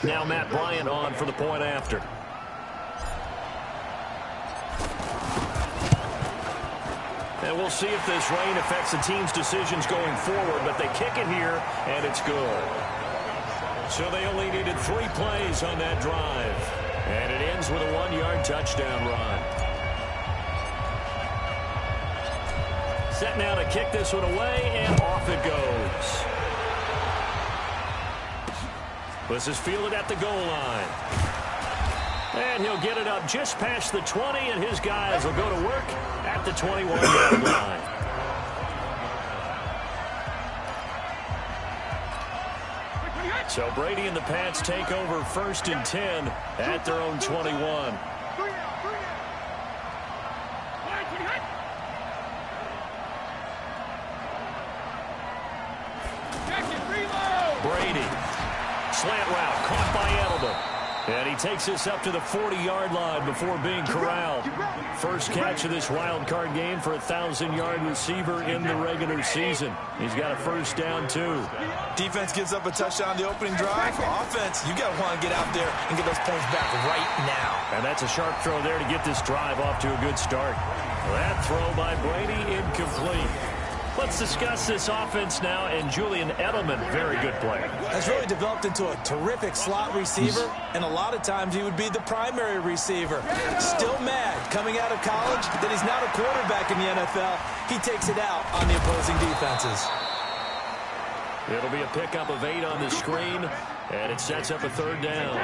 Now Matt Bryant on for the point after. And we'll see if this rain affects the team's decisions going forward, but they kick it here, and it's good. So they only needed 3 plays on that drive. And it ends with a 1-yard touchdown run. Set now to kick this one away, and off it goes. This is fielded at the goal line. And he'll get it up just past the 20, and his guys will go to work at the 21-yard line. So Brady and the Pats take over 1st and 10 at their own 21. Brady. Slant route caught by Edelman. And he takes this up to the 40-yard line before being corralled. First catch of this wild card game for a 1,000-yard receiver in the regular season. He's got a first down, too. Defense gives up a touchdown on the opening drive. Offense, you got to want to get out there and get those points back right now. And that's a sharp throw there to get this drive off to a good start. That throw by Brady incomplete. Let's discuss this offense now, and Julian Edelman, very good player. Has really developed into a terrific slot receiver, and a lot of times he would be the primary receiver. Still mad coming out of college that he's not a quarterback in the NFL. He takes it out on the opposing defenses. It'll be a pickup of 8 on the screen, and it sets up a 3rd down.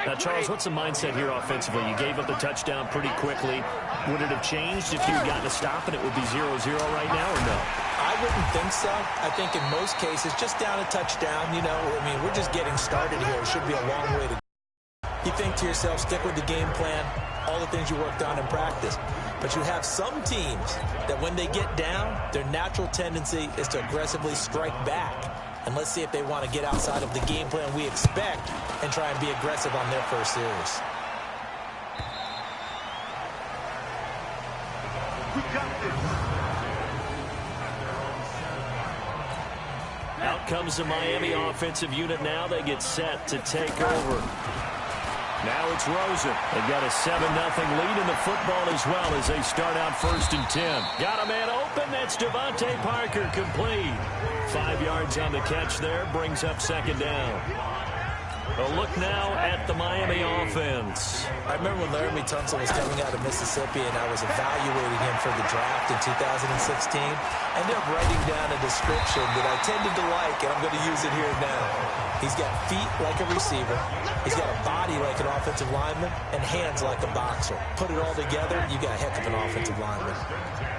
Now, Charles, what's the mindset here offensively? You gave up the touchdown pretty quickly. Would it have changed if you had gotten a stop and it would be 0-0 right now, or no? I wouldn't think so. I think in most cases, just down a touchdown, you know, I mean, we're just getting started here. It should be a long way to go. You think to yourself, stick with the game plan, all the things you worked on in practice. But you have some teams that when they get down, their natural tendency is to aggressively strike back. And let's see if they want to get outside of the game plan we expect and try and be aggressive on their first series. Out comes the Miami offensive unit now. They get set to take over. Now it's Rosen. They've got a 7-0 lead in the football as well as they start out 1st and 10. Got a man open. That's Devontae Parker, complete. 5 yards on the catch there. Brings up 2nd down. A look now at the Miami offense. I remember when Laramie Tunsil was coming out of Mississippi and I was evaluating him for the draft in 2016. I ended up writing down a description that I tended to like, and I'm going to use it here now. He's got feet like a receiver. He's got a body like an offensive lineman and hands like a boxer. Put it all together, you got a heck of an offensive lineman.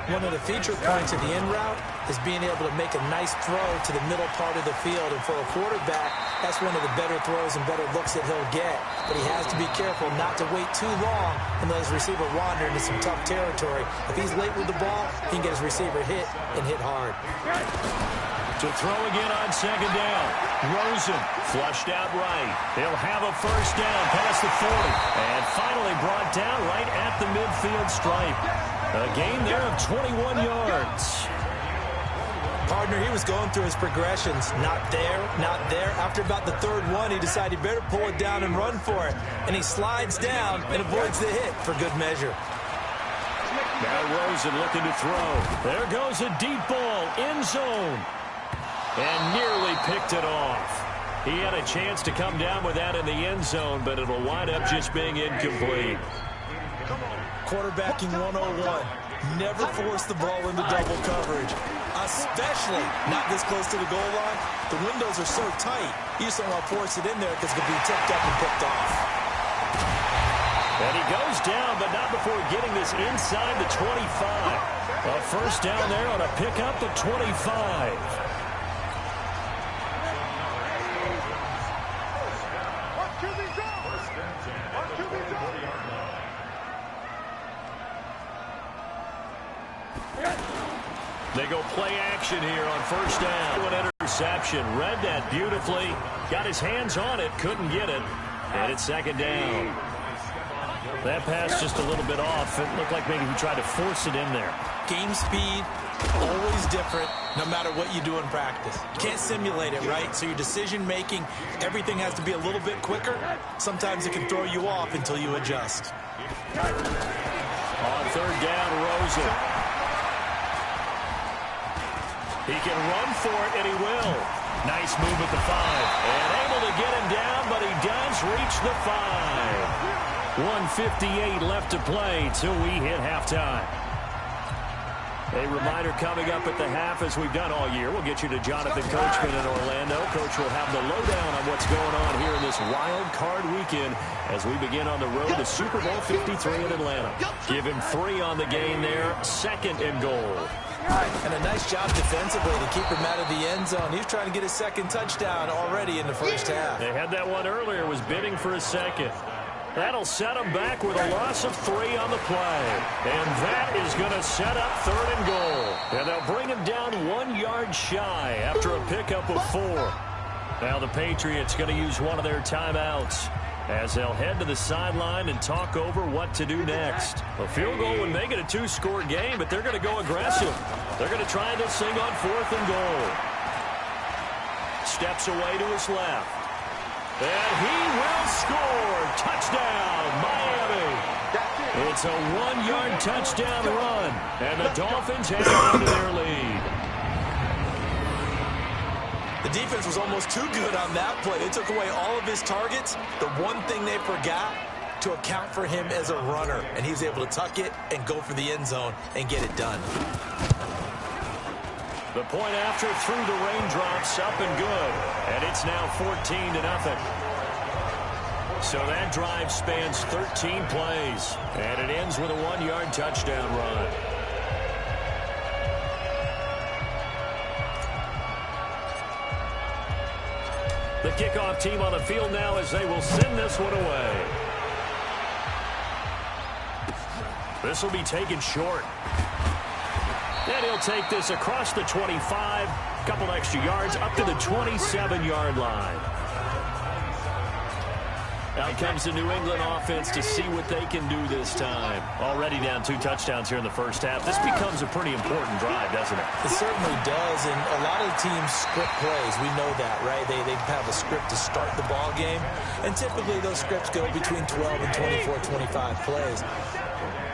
One of the feature points of the in route is being able to make a nice throw to the middle part of the field. And for a quarterback, that's one of the better throws and better looks that he'll get. But he has to be careful not to wait too long and let his receiver wander into some tough territory. If he's late with the ball, he can get his receiver hit and hit hard. To throw again on 2nd down. Rosen flushed out right. He'll have a first down past the 40. And finally brought down right at the midfield stripe. A gain there of 21 yards. Partner, he was going through his progressions. Not there, not there. After about the 3rd one, he decided he better pull it down and run for it. And he slides down and avoids the hit for good measure. Now Rosen looking to throw. There goes a deep ball, end zone. And nearly picked it off. He had a chance to come down with that in the end zone, but it'll wind up just being incomplete. Quarterbacking 101. Never force the ball into double coverage, especially not this close to the goal line. The windows are so tight, you just don't want to force it in there because it could be tipped up and picked off. And he goes down, but not before getting this inside the 25. A first down there on a pickup at 25. They go play action here on first down. An interception. Read that beautifully. Got his hands on it. Couldn't get it. And it's 2nd down. That pass just a little bit off. It looked like maybe he tried to force it in there. Game speed, always different, no matter what you do in practice. You can't simulate it, right? So your decision-making, everything has to be a little bit quicker. Sometimes it can throw you off until you adjust. On third down, Rosen. He can run for it, and he will. Nice move at the 5. And able to get him down, but he does reach the 5. 1:58 left to play till we hit halftime. A reminder coming up at the half, as we've done all year. We'll get you to Jonathan Coachman in Orlando. Coach will have the lowdown on what's going on here in this wild card weekend as we begin on the road to Super Bowl 53 in Atlanta. Give him 3 on the game there, 2nd and goal. And a nice job defensively to keep him out of the end zone. He was trying to get his 2nd touchdown already in the first half. They had that one earlier, was bidding for a 2nd. That'll set him back with a loss of 3 on the play. And that is going to set up 3rd and goal. And they'll bring him down 1 yard shy after a pickup of 4. Now the Patriots going to use one of their timeouts as they'll head to the sideline and talk over what to do next. A field goal would make it a 2-score game, but they're going to go aggressive. They're going to try this thing on 4th and goal. Steps away to his left. And he will score. Touchdown, Miami. It's a 1-yard touchdown run. And the Dolphins hang on to their lead. The defense was almost too good on that play. They took away all of his targets. The one thing they forgot, to account for him as a runner. And he was able to tuck it and go for the end zone and get it done. The point after through the raindrops, up and good. And it's now 14-0. So that drive spans 13 plays. And it ends with a 1-yard touchdown run. The kickoff team on the field now as they will send this one away. This will be taken short. And he'll take this across the 25, couple extra yards, up to the 27-yard line. Out comes the New England offense to see what they can do this time. Already down 2 touchdowns here in the first half. This becomes a pretty important drive, doesn't it? It certainly does, and a lot of teams script plays. We know that, right? They have a script to start the ball game, and typically those scripts go between 12 and 24, 25 plays.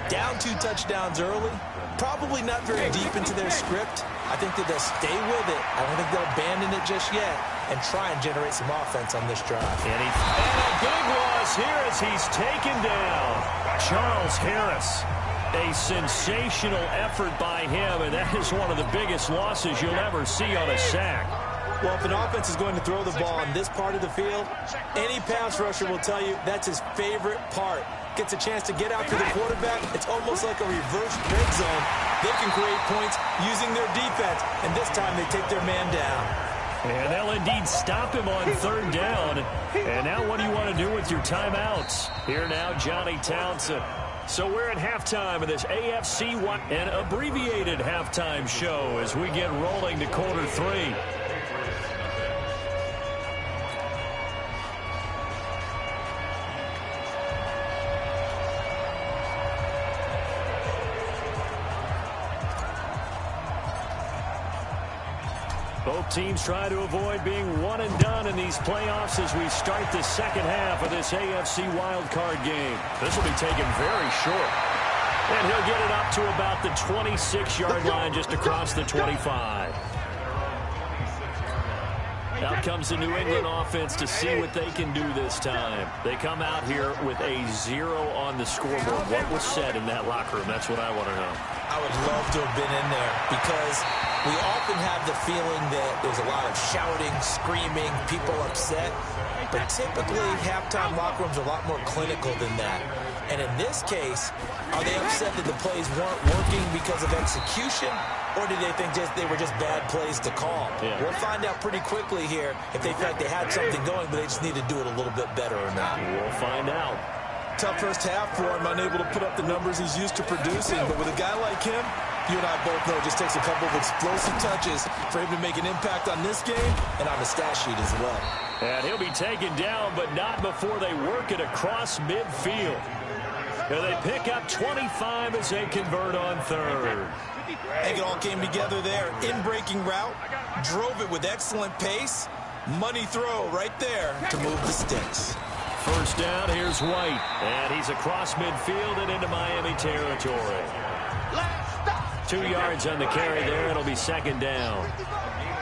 Down 2 touchdowns early, probably not very deep into their script. I think that they'll stay with it. I don't think they'll abandon it just yet and try and generate some offense on this drive. And a big loss here as he's taken down. Charles Harris. A sensational effort by him, and that is one of the biggest losses you'll ever see on a sack. Well, if an offense is going to throw the ball on this part of the field, any pass rusher will tell you that's his favorite part. Gets a chance to get after the quarterback. It's almost like a reverse red zone. They can create points using their defense, and this time they take their man down. And they'll indeed stop him on 3rd down. And now what do you want to do with your timeouts? Here now, Johnny Townsend. So we're at halftime of this AFC an abbreviated halftime show as we get rolling to quarter 3. Both teams try to avoid being one and done in these playoffs as we start the second half of this AFC wildcard game. This will be taken very short. And he'll get it up to about the 26-yard line just across the 25. Out comes the New England offense to see what they can do this time. They come out here with a 0 on the scoreboard. What was said in that locker room? That's what I want to know. I would love to have been in there because we often have the feeling that there's a lot of shouting, screaming, people upset. But typically, halftime locker rooms are a lot more clinical than that. And in this case, are they upset that the plays weren't working because of execution? Or did they think they were just bad plays to call? Yeah. We'll find out pretty quickly here if they felt they had something going, but they just need to do it a little bit better or not. We'll find out. Tough first half for him, unable to put up the numbers he's used to producing. But with a guy like him, you and I both know it just takes a couple of explosive touches for him to make an impact on this game and on the stat sheet as well. And he'll be taken down, but not before they work it across midfield. And they pick up 25 as they convert on third. I think it all came together there. In-breaking route, drove it with excellent pace. Money throw right there to move the sticks. First down, here's White. And he's across midfield and into Miami territory. 2 yards on the carry there. It'll be second down.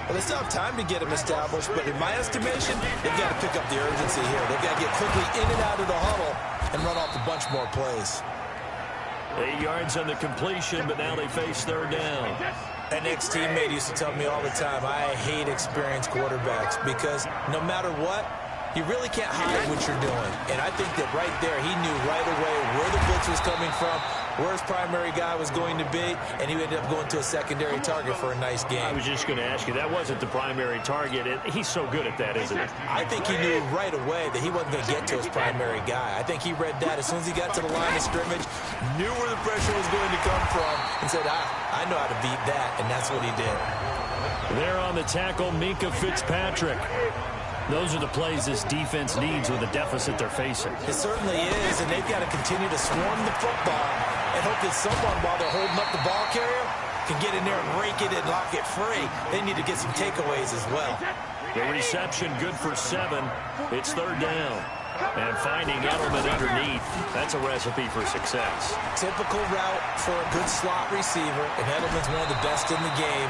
Well, they still have time to get him established, but in my estimation, they've got to pick up the urgency here. They've got to get quickly in and out of the huddle and run off a bunch more plays. 8 yards on the completion, but now they face third down. An ex-teammate used to tell me all the time, I hate experienced quarterbacks because no matter what, you really can't hide what you're doing. And I think that right there, he knew right away where the blitz was coming from, where his primary guy was going to be, and he ended up going to a secondary target for a nice game. I was just going to ask you, that wasn't the primary target. He's so good at that, isn't he? I think he knew right away that he wasn't going to get to his primary guy. I think he read that as soon as he got to the line of scrimmage, knew where the pressure was going to come from, and said, I know how to beat that, and that's what he did. There on the tackle, Minka Fitzpatrick. Those are the plays this defense needs with the deficit they're facing. It certainly is, and they've got to continue to swarm the football and hope that someone, while they're holding up the ball carrier, can get in there and rake it and lock it free. They need to get some takeaways as well. The reception good for 7. It's third down. And finding Edelman underneath, that's a recipe for success. Typical route for a good slot receiver, and Edelman's one of the best in the game.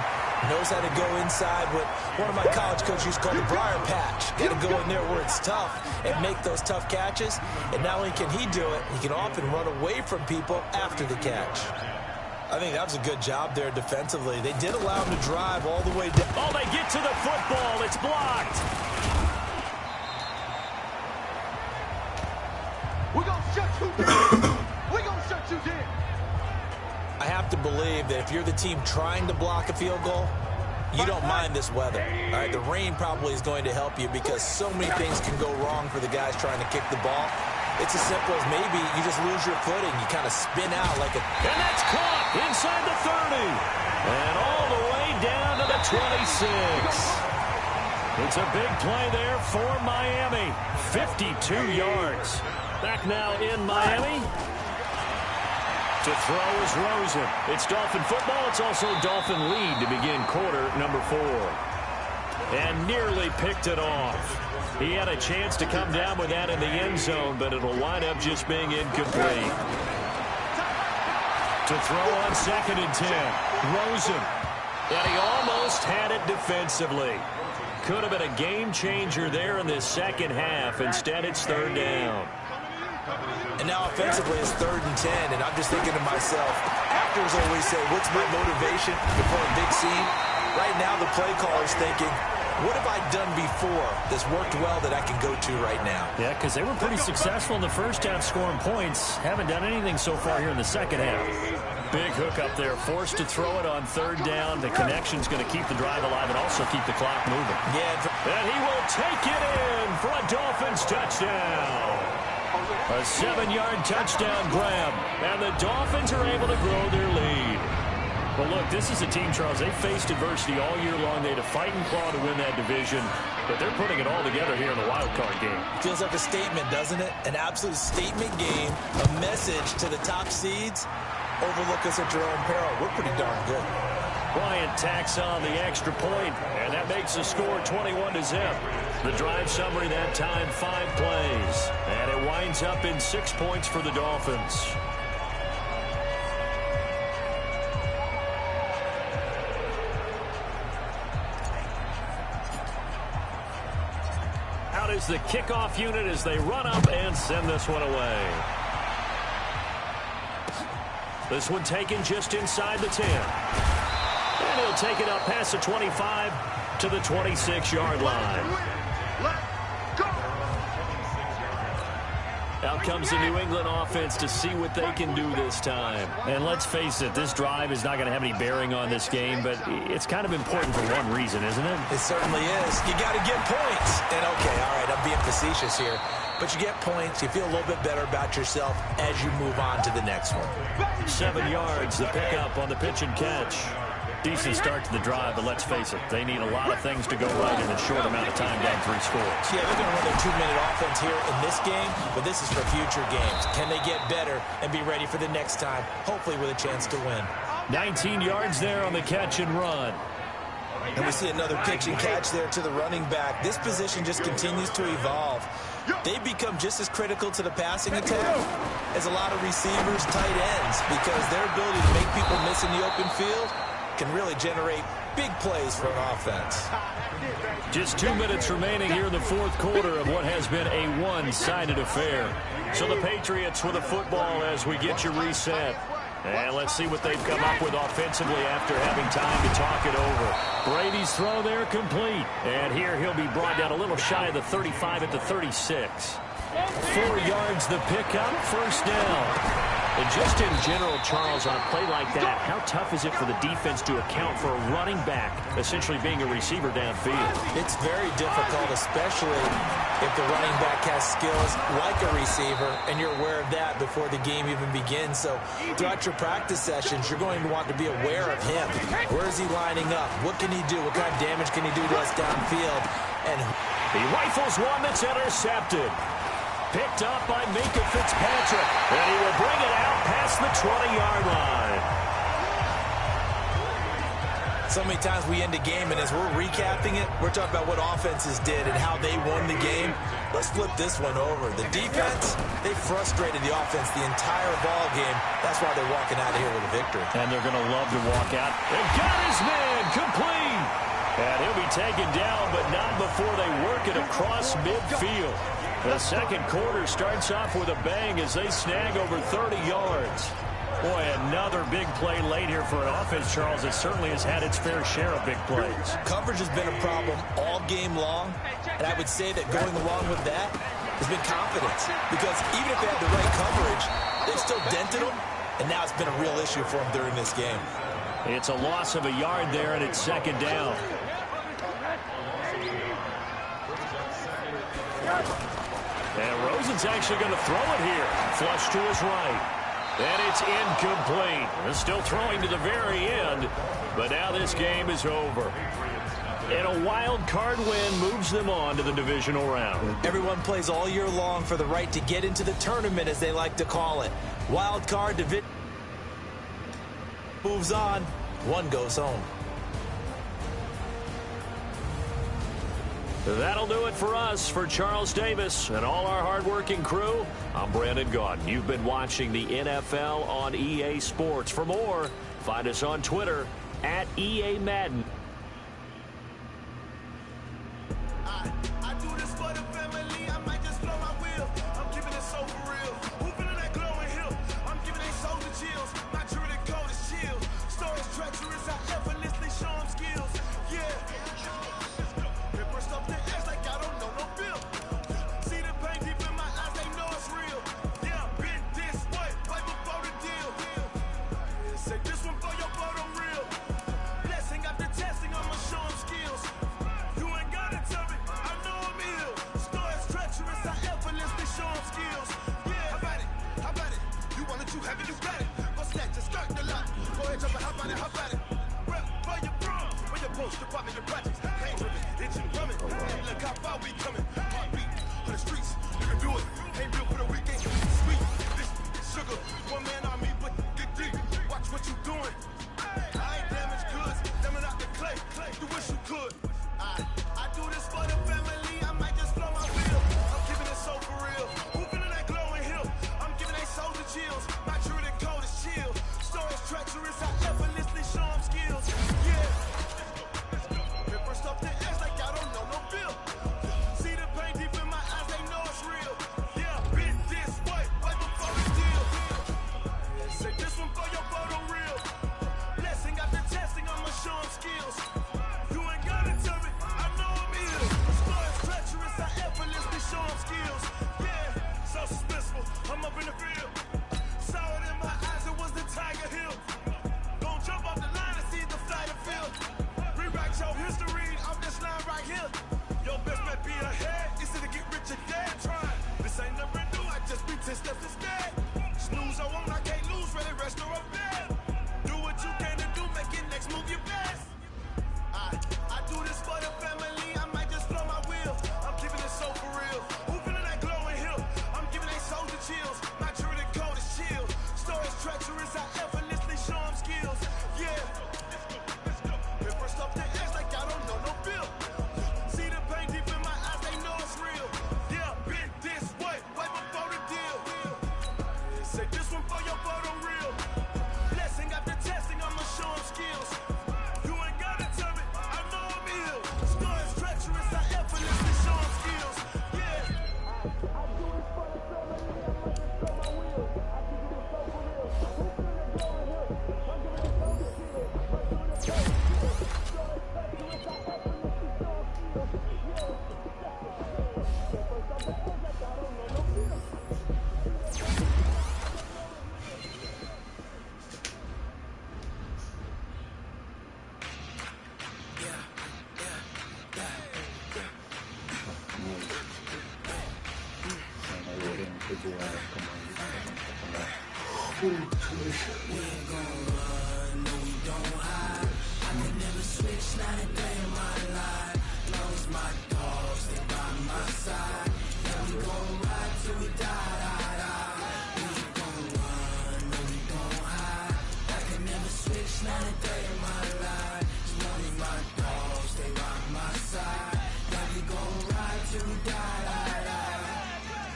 Knows how to go inside what one of my college coaches used to call the briar patch. Got to go in there where it's tough and make those tough catches. And not only can he do it, he can often run away from people after the catch. I think that was a good job there defensively. They did allow him to drive all the way down. Oh, they get to the football. It's blocked. We're going to shut you down. We're going to shut you down. I have to believe that if you're the team trying to block a field goal, you don't mind this weather. All right, the rain probably is going to help you because so many things can go wrong for the guys trying to kick the ball. It's as simple as maybe you just lose your footing. You kind of spin out like a... And that's caught inside the 30. And all the way down to the 26. It's a big play there for Miami. 52 yards. Back now in Miami. To throw is Rosen. It's Dolphin football. It's also Dolphin lead to begin quarter number 4. And nearly picked it off. He had a chance to come down with that in the end zone, but it'll wind up just being incomplete. To throw on 2nd and 10. Rosen. And he almost had it defensively. Could have been a game changer there in this second half. Instead, it's third down. And now offensively it's 3rd and 10, and I'm just thinking to myself, actors always say, what's my motivation before a big scene? Right now the play caller's thinking, what have I done before that's worked well that I can go to right now? Yeah, because they were pretty successful in the first half scoring points. Haven't done anything so far here in the second half. Big hook up there, forced to throw it on 3rd down. The connection's going to keep the drive alive and also keep the clock moving. Yeah. And he will take it in for a Dolphins touchdown. A 7-yard touchdown grab, and the Dolphins are able to grow their lead. Well, look, this is a team, Charles, they faced adversity all year long. They had to fight and claw to win that division, but they're putting it all together here in the wild card game. Feels like a statement, doesn't it? An absolute statement game, a message to the top seeds. Overlook us at your own peril. We're pretty darn good. Bryant tacks on the extra point, and that makes the score 21-0. The drive summary that time, 5 plays. And it winds up in 6 points for the Dolphins. Out is the kickoff unit as they run up and send this one away. This one taken just inside the 10. And he'll take it up past the 25 to the 26-yard line. Out comes the New England offense to see what they can do this time. And let's face it, this drive is not going to have any bearing on this game, but it's kind of important for one reason, isn't it? It certainly is. You got to get points. And, okay, all right, I'm being facetious here. But you get points, you feel a little bit better about yourself as you move on to the next one. 7 yards, the pickup on the pitch and catch. Decent start to the drive, but let's face it, they need a lot of things to go right in a short amount of time, down 3 scores. Yeah, they're going to run their 2-minute offense here in this game, but this is for future games. Can they get better and be ready for the next time, hopefully with a chance to win? 19 yards there on the catch and run. And we see another pitch and catch there to the running back. This position just continues to evolve. They become just as critical to the passing attack as a lot of receivers, tight ends, because their ability to make people miss in the open field can really generate big plays for an offense. Just 2 minutes remaining here in the fourth quarter of what has been a one-sided affair. So the Patriots with the football as we get you reset. And let's see what they've come up with offensively after having time to talk it over. Brady's throw there complete. And here he'll be brought down a little shy of the 35 at the 36. 4 yards the pickup, first down. And just in general, Charles, on a play like that, how tough is it for the defense to account for a running back essentially being a receiver downfield? It's very difficult, especially if the running back has skills like a receiver, and you're aware of that before the game even begins. So throughout your practice sessions, you're going to want to be aware of him. Where is he lining up? What can he do? What kind of damage can he do to us downfield? And he rifles one that's intercepted. Picked up by Minka Fitzpatrick. And he will bring it out past the 20-yard line. So many times we end a game, and as we're recapping it, we're talking about what offenses did and how they won the game. Let's flip this one over. The defense, they frustrated the offense the entire ball game. That's why they're walking out of here with a victory. And they're going to love to walk out. And got his man complete. And he'll be taken down, but not before they work it across midfield. The second quarter starts off with a bang as they snag over 30 yards. Boy, another big play late here for an offense, Charles, that certainly has had its fair share of big plays. Coverage has been a problem all game long, and I would say that going along with that has been confidence. Because even if they had the right coverage, they've still dented them, and now it's been a real issue for them during this game. It's a loss of a yard there, and it's second down. And Rosen's actually going to throw it here. Flush to his right. And it's incomplete. They're still throwing to the very end. But now this game is over. And a wild card win moves them on to the divisional round. Everyone plays all year long for the right to get into the tournament, as they like to call it. Wild card division moves on. One goes home. That'll do it for us. For Charles Davis and all our hardworking crew, I'm Brandon Gaudin. You've been watching the NFL on EA Sports. For more, find us on Twitter at EA Madden. I do this for the family. I might just blow my wheel. I'm keeping it so for real. Who feeling that glowing hill? I'm giving they souls the chills. My true the cold is chill. Stories treacherous. I effortlessly show them skills. Yeah. Ripper stuff the ass like I don't know no bill. See the pain deep in my eyes. They know it's real. Yeah, been this way. Right before the deal. Say this one for your photo real. Blessing after testing. I'ma show them skills. You ain't gotta tell me. I know I'm ill. Stories treacherous. I effortlessly show them skills. Yeah. How about it? How about it? You want it, you have it, you got it. Go snatch it, start the lot. Go ahead, jump it, how about it, how about it? Rep, where you from? Where you post, you're popping your projects. Pain ripping, itching, drumming. Hey, look how far we coming. Heartbeat on the streets. You can do it. Ain't built for the weekend. Sweet, this sugar. One man on me, but get deep. Watch what you doing. I ain't damaged goods. Damn it out the clay. You wish you could. I do this for the family. I might just blow my wheel. I'm keeping it so for real. Who feeling that glowing hill? I'm giving they souls the chills. My true the cold is chill. Stories treacherous. I effortlessly show them skills. Yeah. Ripper stuff the ass like I don't know no bill. See the pain deep in my eyes. They know it's real. Yeah, been this way right before the deal. Say this one for your photo real. Blessing after testing. I'ma show them skills. You ain't gotta tell me. I know I'm ill. Stories treacherous. I effortlessly show them skills. Yeah, so suspenseful. I'm up in the field. Saw it in my eyes. It was the Tiger Hill.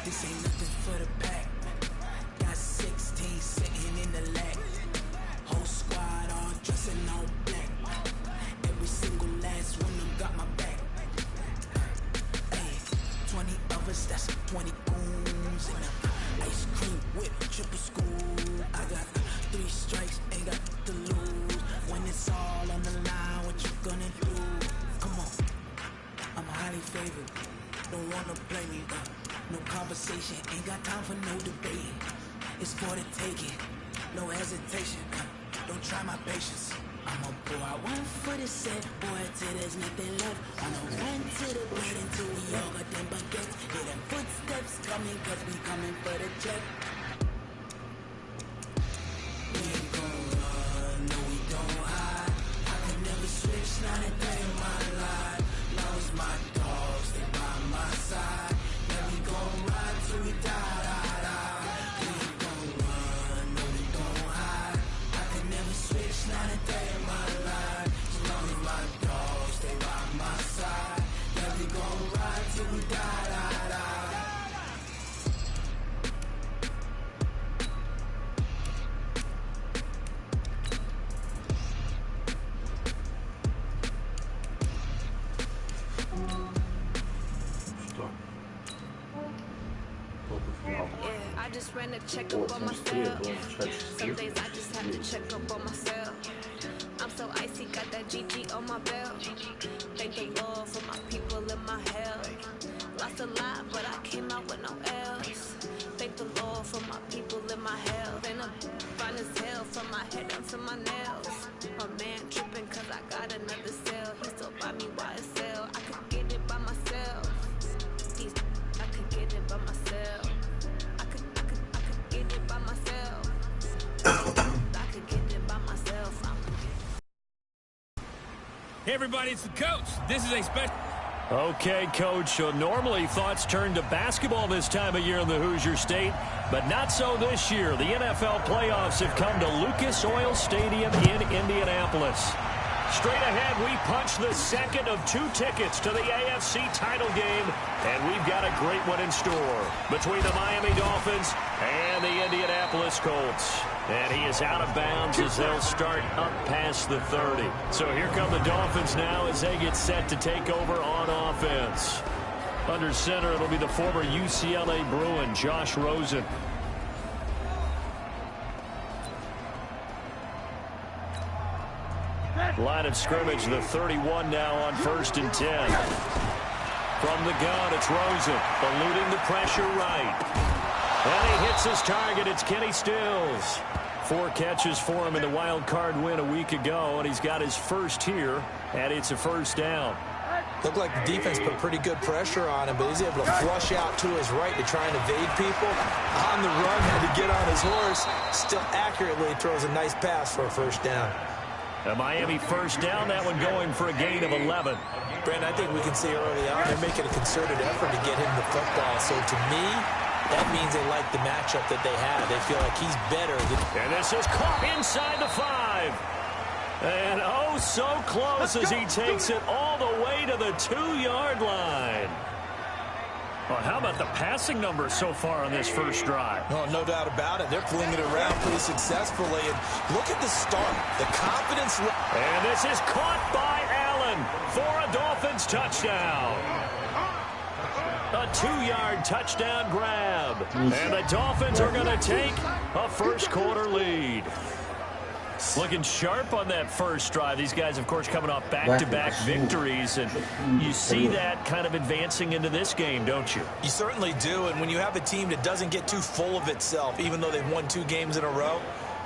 This ain't nothing for the pack. Got 16 sitting in the lag. Whole squad all dressing all black. Every single last one of them got my back. Hey, 20 of us, that's 20 goons. And a ice cream whip, triple school. I got 3 strikes, ain't got to lose. When it's all on the line, what you gonna do? Come on, I'm highly favored. Don't wanna play me, no conversation, ain't got time for no debate. It's for the taking, no hesitation. Don't try my patience. I'ma pour out one for the set, boy, till there's nothing left. Wanna run to the bed until we all got them baguettes. Hear them footsteps coming, cause we coming for the jet. We ain't gon' run, no we don't hide. I can never switch, not a day in my life. Now it's my dogs, they by my side. Yeah, we gon' ride till we die, die, die. We ain't gon' run, no we don't hide. I can never switch, not a day in my life. As long as my dogs, they by my side. Yeah, we gon' ride till we die, die, die. I just ran a checkup on myself. Some days I just have to check up on myself. I'm so icy, got that GG on my belt. Thank the Lord for my people and my health. Lost a lot, but I came out with no else. Thank the Lord for my people and my health. And I'm fine as hell from my head down to my nails. My man tripping cause I got another cell. He still buy me YSL. I could get it by myself. I could get it by myself. I could get it by myself. I could get it by myself. Hey everybody, it's the coach. This is a special... Okay, Coach, so normally thoughts turn to basketball this time of year in the Hoosier State, but not so this year. The NFL playoffs have come to Lucas Oil Stadium in Indianapolis. Straight ahead, we punch the second of 2 tickets to the AFC title game, and we've got a great one in store between the Miami Dolphins and the Indianapolis Colts. And he is out of bounds as they'll start up past the 30. So here come the Dolphins now as they get set to take over on offense. Under center, it'll be the former UCLA Bruin, Josh Rosen. Line of scrimmage, the 31 now on 1st and 10. From the gun, it's Rosen, eluding the pressure right. And he hits his target. It's Kenny Stills. 4 catches for him in the wild card win a week ago, and he's got his first here, and it's a first down. Looked like the defense put pretty good pressure on him, but he's able to flush out to his right to try and evade people. On the run, had to get on his horse. Still accurately throws a nice pass for a first down. A Miami first down, that one going for a gain of 11. Brandon, I think we can see early on they're making a concerted effort to get him the football. So to me, that means they like the matchup that they have. They feel like he's better. And this is caught inside the 5. And oh, so close as he takes it all the way to the 2-yard line. Well, how about the passing numbers so far on this first drive? Oh, no doubt about it. They're flinging it around pretty successfully. And look at the start. The confidence. And this is caught by Allen for a Dolphins touchdown. A 2-yard touchdown grab. And the Dolphins are going to take a first-quarter lead. Looking sharp on that first drive. These guys, of course, coming off back-to-back victories, and you see that kind of advancing into this game, don't you? You certainly do, and when you have a team that doesn't get too full of itself, even though they've won 2 games in a row,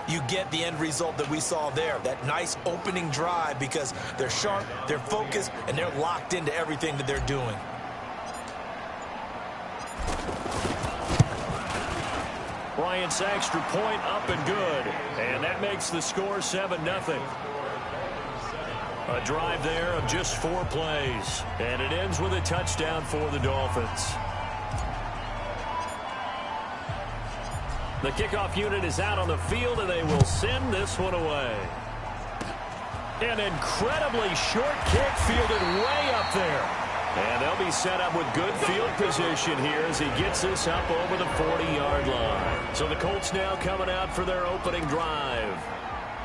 you get the end result that we saw there, that nice opening drive, because they're sharp, they're focused, and they're locked into everything that they're doing. Bryant's extra point up and good. And that makes the score 7-0. A drive there of just 4 plays. And it ends with a touchdown for the Dolphins. The kickoff unit is out on the field, and they will send this one away. An incredibly short kick fielded way up there. And they'll be set up with good field position here as he gets this up over the 40-yard line. So the Colts now coming out for their opening drive.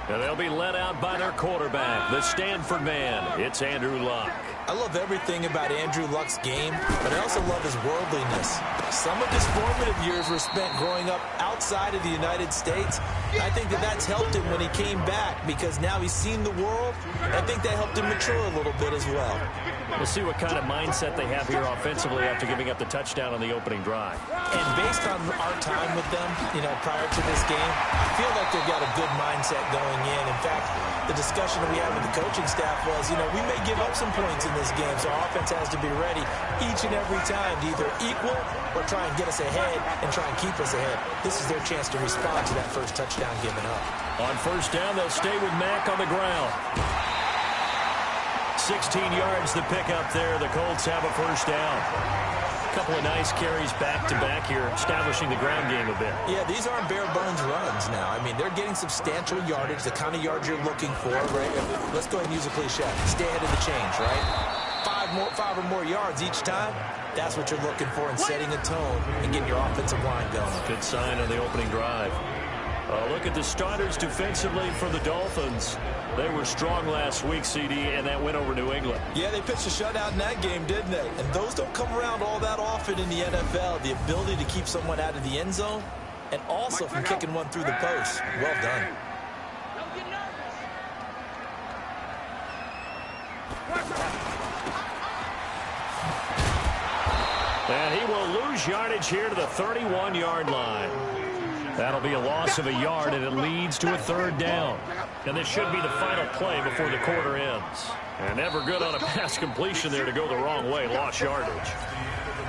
And they'll be led out by their quarterback, the Stanford man. It's Andrew Luck. I love everything about Andrew Luck's game, but I also love his worldliness. Some of his formative years were spent growing up outside of the United States. I think that that's helped him when he came back because now he's seen the world. I think that helped him mature a little bit as well. We'll see what kind of mindset they have here offensively after giving up the touchdown on the opening drive. And based on our time with them, prior to this game, I feel like they've got a good mindset going in. In fact, the discussion that we had with the coaching staff was, we may give up some points in this game, so our offense has to be ready each and every time to either equal or try and get us ahead and try and keep us ahead. This is their chance to respond to that first touchdown given up. On first down, they'll stay with Mack on the ground. 16 yards the pickup there. The Colts have a first down. A couple of nice carries back-to-back here, establishing the ground game a bit. Yeah, these aren't bare-bones runs now. I mean, they're getting substantial yardage, the kind of yards you're looking for, right? Let's go ahead and use a cliche. Stay ahead of the chains, right? 5 or more yards each time. That's what you're looking for in setting a tone and getting your offensive line going. Good sign on the opening drive. Look at the starters defensively for the Dolphins. They were strong last week, CD, and that went over New England. Yeah, they pitched a shutout in that game, didn't they? And those don't come around all that often in the NFL. The ability to keep someone out of the end zone and also from kicking one through the post. Well done. And he will lose yardage here to the 31-yard line. That'll be a loss of a yard, and it leads to a third down. And this should be the final play before the quarter ends. And never good on a pass completion there to go the wrong way. Lost yardage.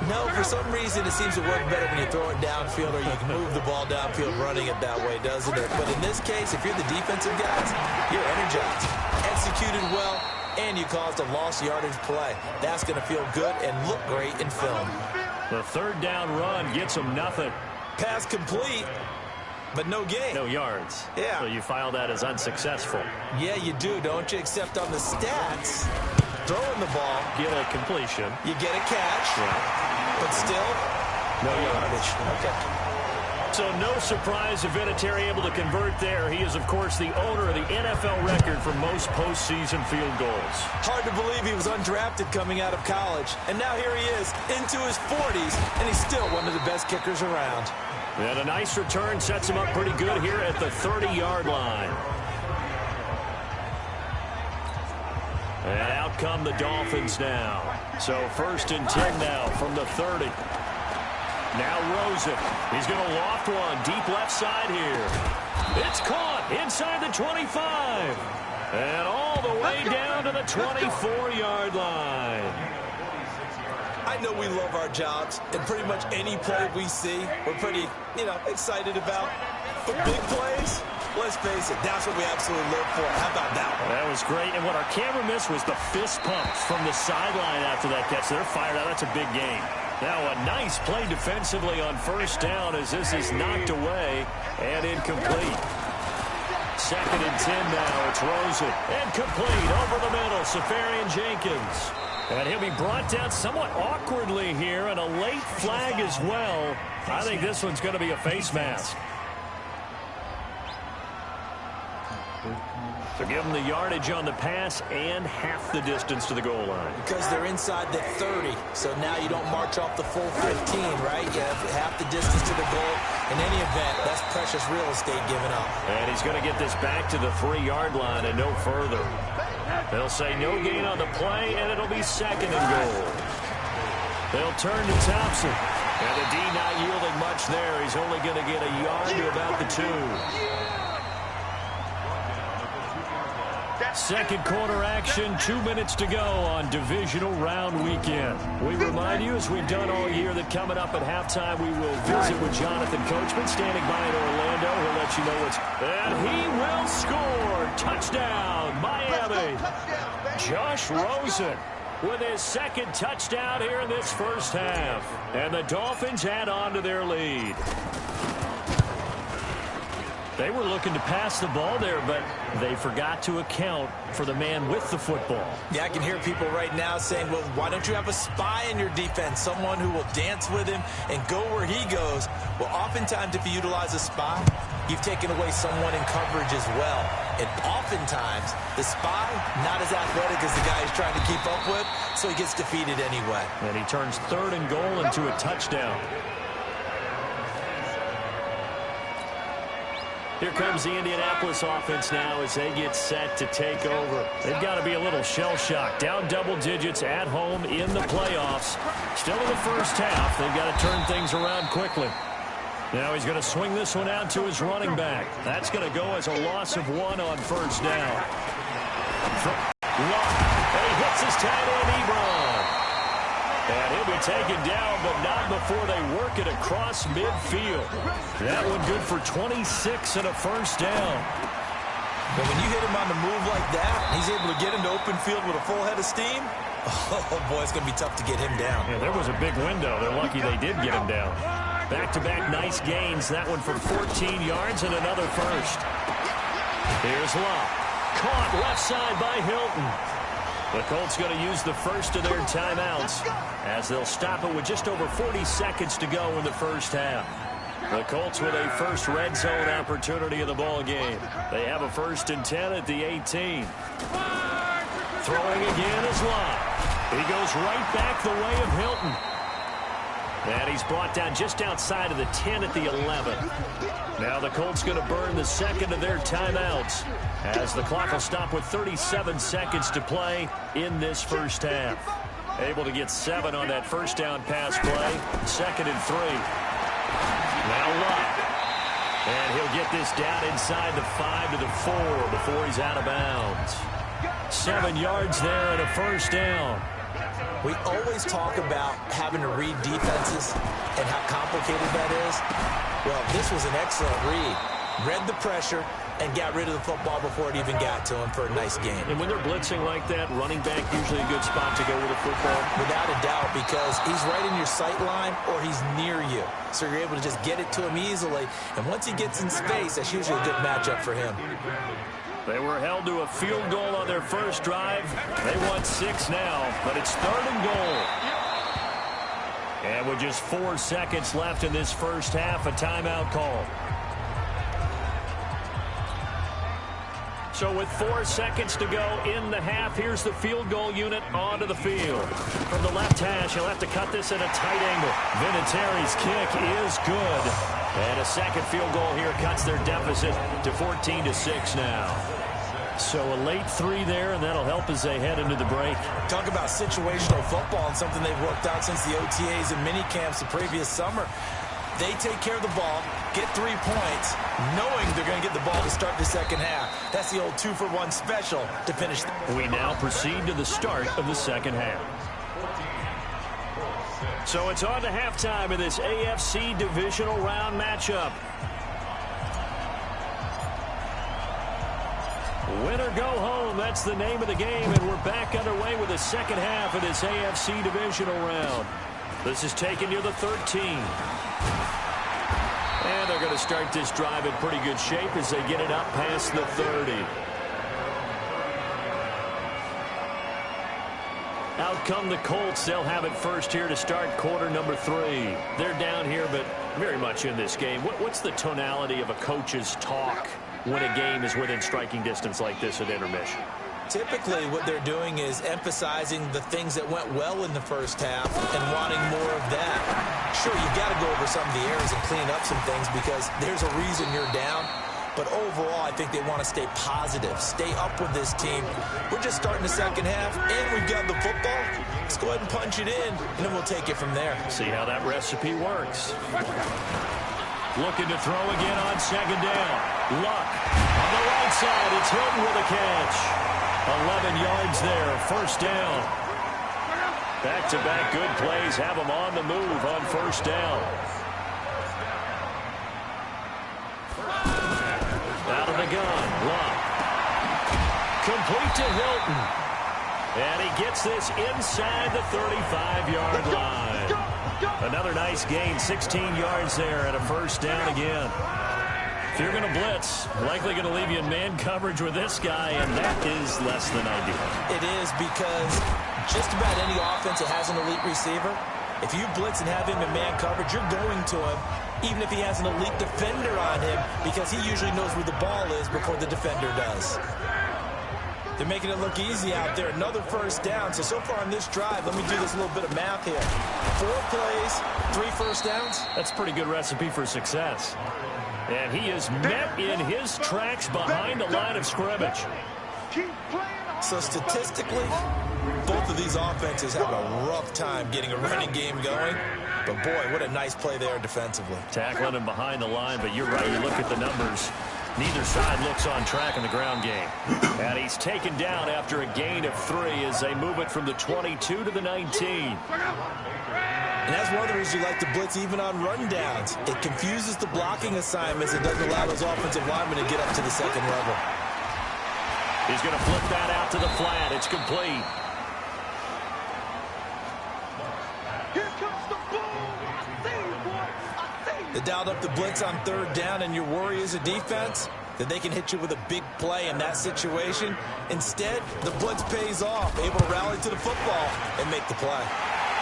No, for some reason it seems to work better when you throw it downfield or you can move the ball downfield running it that way, doesn't it? But in this case, if you're the defensive guys, you're energized, executed well, and you caused a lost yardage play. That's going to feel good and look great in film. The third down run gets them nothing. Pass complete, but no gain. No yards. Yeah. So you file that as unsuccessful. Yeah, you do, don't you? Except on the stats, throwing the ball. Get a completion. You get a catch. Yeah. But still, no yardage. Okay. So no surprise if Vinatieri able to convert there. He is, of course, the owner of the NFL record for most postseason field goals. Hard to believe he was undrafted coming out of college. And now here he is, into his 40s, and he's still one of the best kickers around. And a nice return sets him up pretty good here at the 30-yard line. And out come the Dolphins now. So 1st and 10 now from the 30. Now Rosen. He's going to loft one deep left side here. It's caught inside the 25. And all the way down to the 24-yard line. I know we love our jobs, and pretty much any play we see, we're pretty, excited about. But big plays, let's face it, that's what we absolutely live for. How about that one? That was great. And what our camera missed was the fist pumps from the sideline after that catch. They're fired out. That's a big gain. Now a nice play defensively on first down as this is knocked away and incomplete. 2nd and 10 now. It's Rosen. And complete over the middle. Safarian Jenkins. And he'll be brought down somewhat awkwardly here, and a late flag as well. I think this one's going to be a face mask. So give them the yardage on the pass and half the distance to the goal line. Because they're inside the 30, so now you don't march off the full 15, right? You have half the distance to the goal. In any event, that's precious real estate given up. And he's going to get this back to the 3-yard line and no further. They'll say no gain on the play, and it'll be 2nd and goal. They'll turn to Thompson. And the D not yielding much there. He's only going to get a yard to about the 2. Second quarter action, 2 minutes to go on divisional round weekend. We remind you, as we've done all year, that coming up at halftime, we will visit with Jonathan Coachman standing by in Orlando. He'll let you know what's... And he will score! Touchdown, Miami! Josh Rosen with his second touchdown here in this first half. And the Dolphins add on to their lead. They were looking to pass the ball there, but they forgot to account for the man with the football. Yeah, I can hear people right now saying, well, why don't you have a spy in your defense, someone who will dance with him and go where he goes? Well, oftentimes if you utilize a spy, you've taken away someone in coverage as well. And oftentimes, the spy, not as athletic as the guy he's trying to keep up with, so he gets defeated anyway. And he turns 3rd and goal into a touchdown. Here comes the Indianapolis offense now as they get set to take over. They've got to be a little shell-shocked. Down double digits at home in the playoffs. Still in the first half. They've got to turn things around quickly. Now he's going to swing this one out to his running back. That's going to go as a loss of 1 on first down. And he hits his tight end, Ivan. And he'll be taken down, but not before they work it across midfield. That one good for 26 and a first down. But when you hit him on the move like that, he's able to get into open field with a full head of steam. Oh, boy, it's going to be tough to get him down. Yeah, there was a big window. They're lucky they did get him down. Back-to-back nice gains. That one for 14 yards and another first. Here's Locke. Caught left side by Hilton. The Colts going to use the first of their timeouts as they'll stop it with just over 40 seconds to go in the first half. The Colts with a first red zone opportunity in the ball game. They have a 1st and 10 at the 18. Throwing again is Locke. He goes right back the way of Hilton. And he's brought down just outside of the 10 at the 11. Now the Colts going to burn the second of their timeouts as the clock will stop with 37 seconds to play in this first half. Able to get 7 on that first down pass play. 2nd and 3. Now Locke. And he'll get this down inside the 5 to the 4 before he's out of bounds. 7 yards there and a first down. We always talk about having to read defenses and how complicated that is. Well, this was an excellent read. Read the pressure and got rid of the football before it even got to him for a nice game. And when they're blitzing like that, running back usually a good spot to go with the football. Without a doubt, because he's right in your sight line or he's near you. So you're able to just get it to him easily. And once he gets in space, that's usually a good matchup for him. They were held to a field goal on their first drive. They want 6 now, but it's 3rd and goal. And with just 4 seconds left in this first half, a timeout call. So with 4 seconds to go in the half, here's the field goal unit onto the field. From the left hash, he'll have to cut this at a tight angle. Vinatieri's kick is good. And a second field goal here cuts their deficit to 14-6 now. So a late 3 there, and that'll help as they head into the break. Talk about situational football and something they've worked out since the OTAs and mini camps the previous summer. They take care of the ball, get 3 points, knowing they're going to get the ball to start the second half. That's the old 2-for-1 special to finish. We now proceed to the start of the second half. So it's on to halftime in this AFC divisional round matchup. Win or go home, that's the name of the game, and we're back underway with the second half of this AFC divisional round. This is taken near the 13. And they're going to start this drive in pretty good shape as they get it up past the 30. Out come the Colts. They'll have it first here to start quarter number 3. They're down here, but very much in this game. What's the tonality of a coach's talk when a game is within striking distance like this at intermission? Typically, what they're doing is emphasizing the things that went well in the first half and wanting more of that. Sure, you've got to go over some of the errors and clean up some things because there's a reason you're down. But overall, I think they want to stay positive, stay up with this team. We're just starting the second half, and we've got the football. Let's go ahead and punch it in, and then we'll take it from there. See how that recipe works. Looking to throw again on second down. Luck on the right side. It's Hilton with a catch. 11 yards there, first down. Back-to-back good plays have him on the move on first down. Out of the gun, Love. Complete to Hilton. And he gets this inside the 35-yard line. Another nice gain, 16 yards there and a first down again. If you're going to blitz, likely going to leave you in man coverage with this guy, and that is less than ideal. It is, because just about any offense that has an elite receiver, if you blitz and have him in man coverage, you're going to him, even if he has an elite defender on him, because he usually knows where the ball is before the defender does. They're making it look easy out there. Another first down. So far on this drive, let me do this little bit of math here. 4 plays, 3 first downs. That's a pretty good recipe for success. And he is met in his tracks behind the line of scrimmage. So statistically, both of these offenses have a rough time getting a running game going. But boy, what a nice play there defensively. Tackling him behind the line, but you're right. You look at the numbers. Neither side looks on track in the ground game. And he's taken down after a gain of 3 as they move it from the 22 to the 19. And that's one of the reasons you like to blitz even on rundowns. It confuses the blocking assignments. It doesn't allow those offensive linemen to get up to the second level. He's going to flip that out to the flat. It's complete. Here comes the ball. I see you, boy. I see you. They dialed up the blitz on 3rd down, and your worry as a defense that they can hit you with a big play in that situation. Instead, the blitz pays off, able to rally to the football and make the play.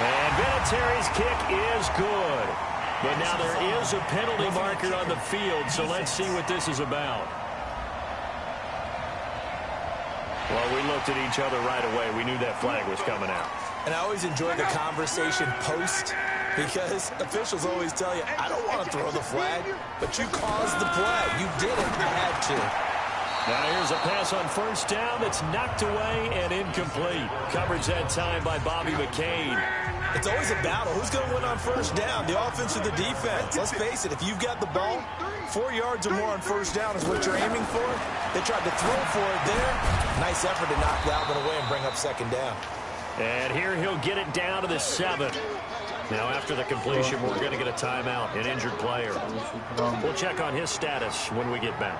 And Vinatieri's kick is good. But now there is a penalty marker on the field, so let's see what this is about. Well, we looked at each other right away. We knew that flag was coming out. And I always enjoy the conversation post, because officials always tell you, I don't want to throw the flag, but you caused the play. You did it. You had to. Now here's a pass on first down that's knocked away and incomplete. Coverage that time by Bobby McCain. It's always a battle. Who's going to win on first down, the offense or the defense? Let's face it, if you've got the ball, 4 yards or more on first down is what you're aiming for. They tried to throw for it there. Nice effort to knock Galvin away and bring up second down. And here he'll get it down to the 7. Now after the completion, we're going to get a timeout, an injured player. We'll check on his status when we get back.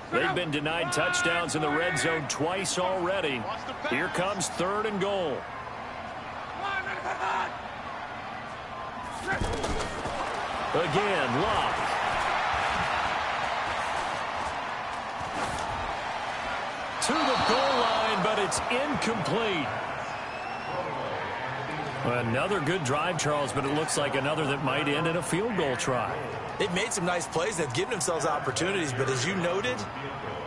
They've been denied touchdowns in the red zone twice already. Here comes 3rd and goal. Again, Love. To the goal line, but it's incomplete. Another good drive, Charles, but it looks like another that might end in a field goal try. They've made some nice plays. They've given themselves opportunities, but as you noted,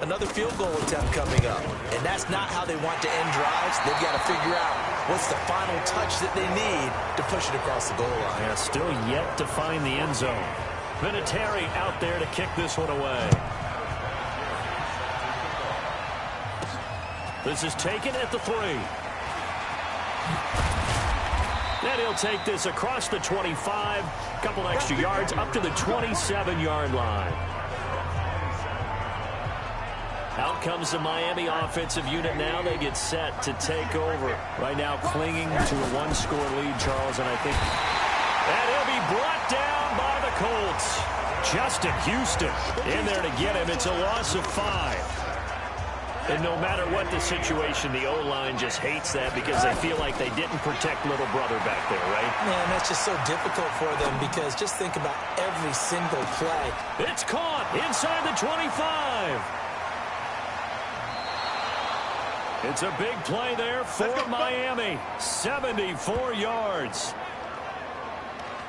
another field goal attempt coming up. And that's not how they want to end drives. They've got to figure out what's the final touch that they need to push it across the goal line. Yeah, still yet to find the end zone. Vinatieri out there to kick this one away. This is taken at the 3. Then he'll take this across the 25, a couple extra yards up to the 27-yard line. Out comes the Miami offensive unit now. They get set to take over. Right now clinging to a 1-score lead, Charles, and I think that he'll be brought down by the Colts. Justin Houston in there to get him. It's a loss of 5. And no matter what the situation, the O-line just hates that because they feel like they didn't protect little brother back there, right? Man, that's just so difficult for them because just think about every single play. It's caught inside the 25. It's a big play there for Miami. 74 yards.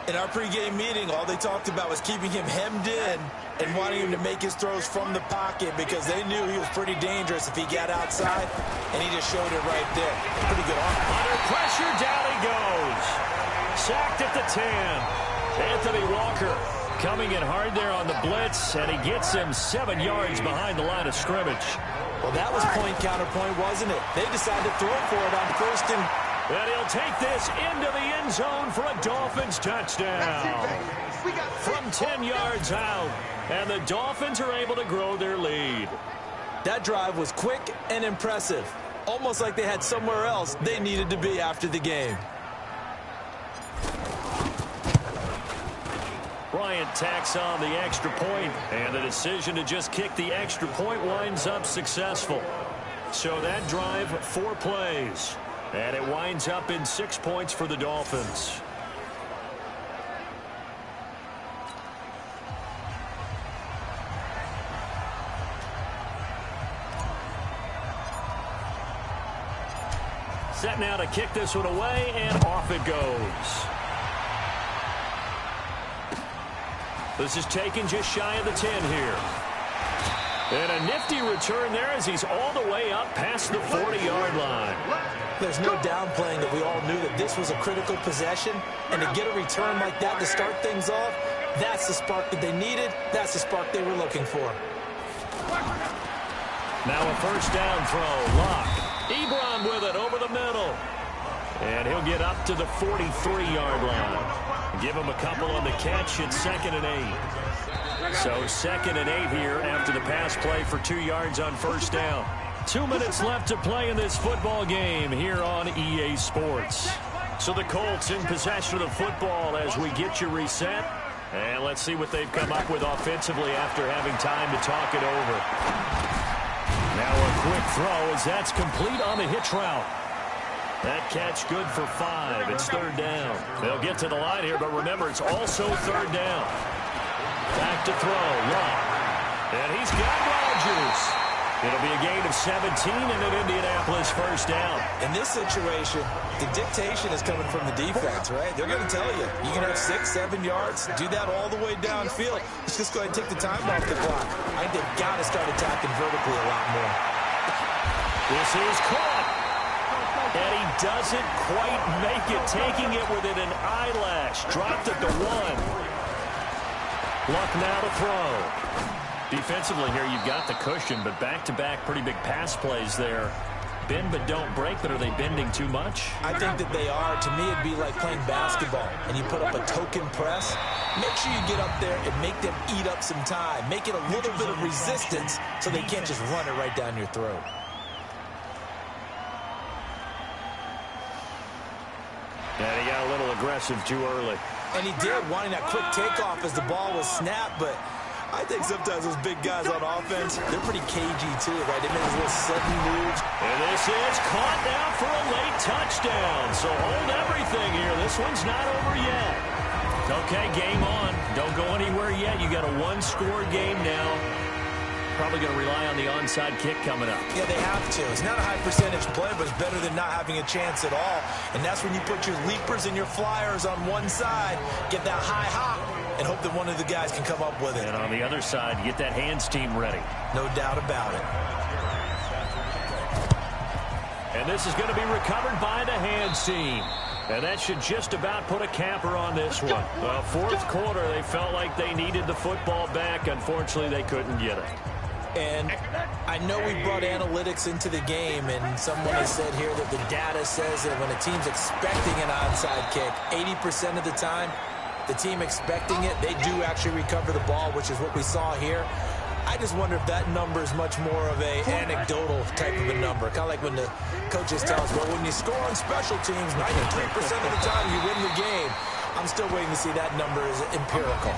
In our pregame meeting, all they talked about was keeping him hemmed in and wanting him to make his throws from the pocket because they knew he was pretty dangerous if he got outside, and he just showed it right there. Pretty good arm. Under pressure, down he goes. Sacked at the 10. Anthony Walker coming in hard there on the blitz, and he gets him 7 yards behind the line of scrimmage. Well, that was point counterpoint, wasn't it? They decided to throw for it on 1st and And he'll take this into the end zone for a Dolphins touchdown. From 10 yards out. And the Dolphins are able to grow their lead. That drive was quick and impressive. Almost like they had somewhere else they needed to be after the game. Bryant tacks on the extra point, and the decision to just kick the extra point winds up successful. So that drive, 4 plays, and it winds up in 6 points for the Dolphins. Set now to kick this one away, and off it goes. This is taken just shy of the 10 here. And a nifty return there as he's all the way up past the 40-yard line. There's no downplaying that we all knew that this was a critical possession, and to get a return like that to start things off, that's the spark that they needed. That's the spark they were looking for. Now a first down throw. Lock. Ebron with it over the middle. And he'll get up to the 43-yard line. Give him a couple on the catch. It's 2nd and 8. So 2nd and 8 here after the pass play for 2 yards on first down. 2 minutes left to play in this football game here on EA Sports. So the Colts in possession of the football as we get you reset. And let's see what they've come up with offensively after having time to talk it over. Now a quick throw as that's complete on the hitch route. That catch good for 5. It's 3rd down. They'll get to the line here, but remember, it's also 3rd down. Back to throw. Lock. And he's got Rodgers. It'll be a gain of 17 and an Indianapolis first down. In this situation, the dictation is coming from the defense, right? They're going to tell you, you can have 6, 7 yards, do that all the way downfield. Let's just go ahead and take the time off the clock. I think they've got to start attacking vertically a lot more. This is caught. And he doesn't quite make it, taking it within an eyelash. Dropped at the 1. Luck now to throw. Defensively here, you've got the cushion, but back-to-back pretty big pass plays there. Bend but don't break, but are they bending too much? I think that they are. To me, it'd be like playing basketball, and you put up a token press. Make sure you get up there and make them eat up some time. Make it a little bit of resistance so they can't just run it right down your throat. And he got a little aggressive too early. And he did, wanting that quick takeoff as the ball was snapped, but I think sometimes those big guys on offense, they're pretty cagey too, right? They make those little sudden moves. And this is caught now for a late touchdown. So hold everything here. This one's not over yet. Okay, game on. Don't go anywhere yet. You got a 1-score game now. Probably going to rely on the onside kick coming up. Yeah, they have to. It's not a high percentage play, but it's better than not having a chance at all. And that's when you put your leapers and your flyers on one side, get that high hop, and hope that one of the guys can come up with it. And on the other side, you get that hands team ready. No doubt about it. And this is going to be recovered by the hands team. And that should just about put a capper on this one. Fourth quarter, they felt like they needed the football back. Unfortunately, they couldn't get it. And I know we brought analytics into the game, and someone has said here that the data says that when a team's expecting an onside kick, 80% of the time, the team expecting it, they do actually recover the ball, which is what we saw here. I just wonder if that number is much more of a anecdotal type of a number. Kind of like when the coaches tell us, well, when you score on special teams, 93% of the time you win the game. I'm still waiting to see that number as empirical.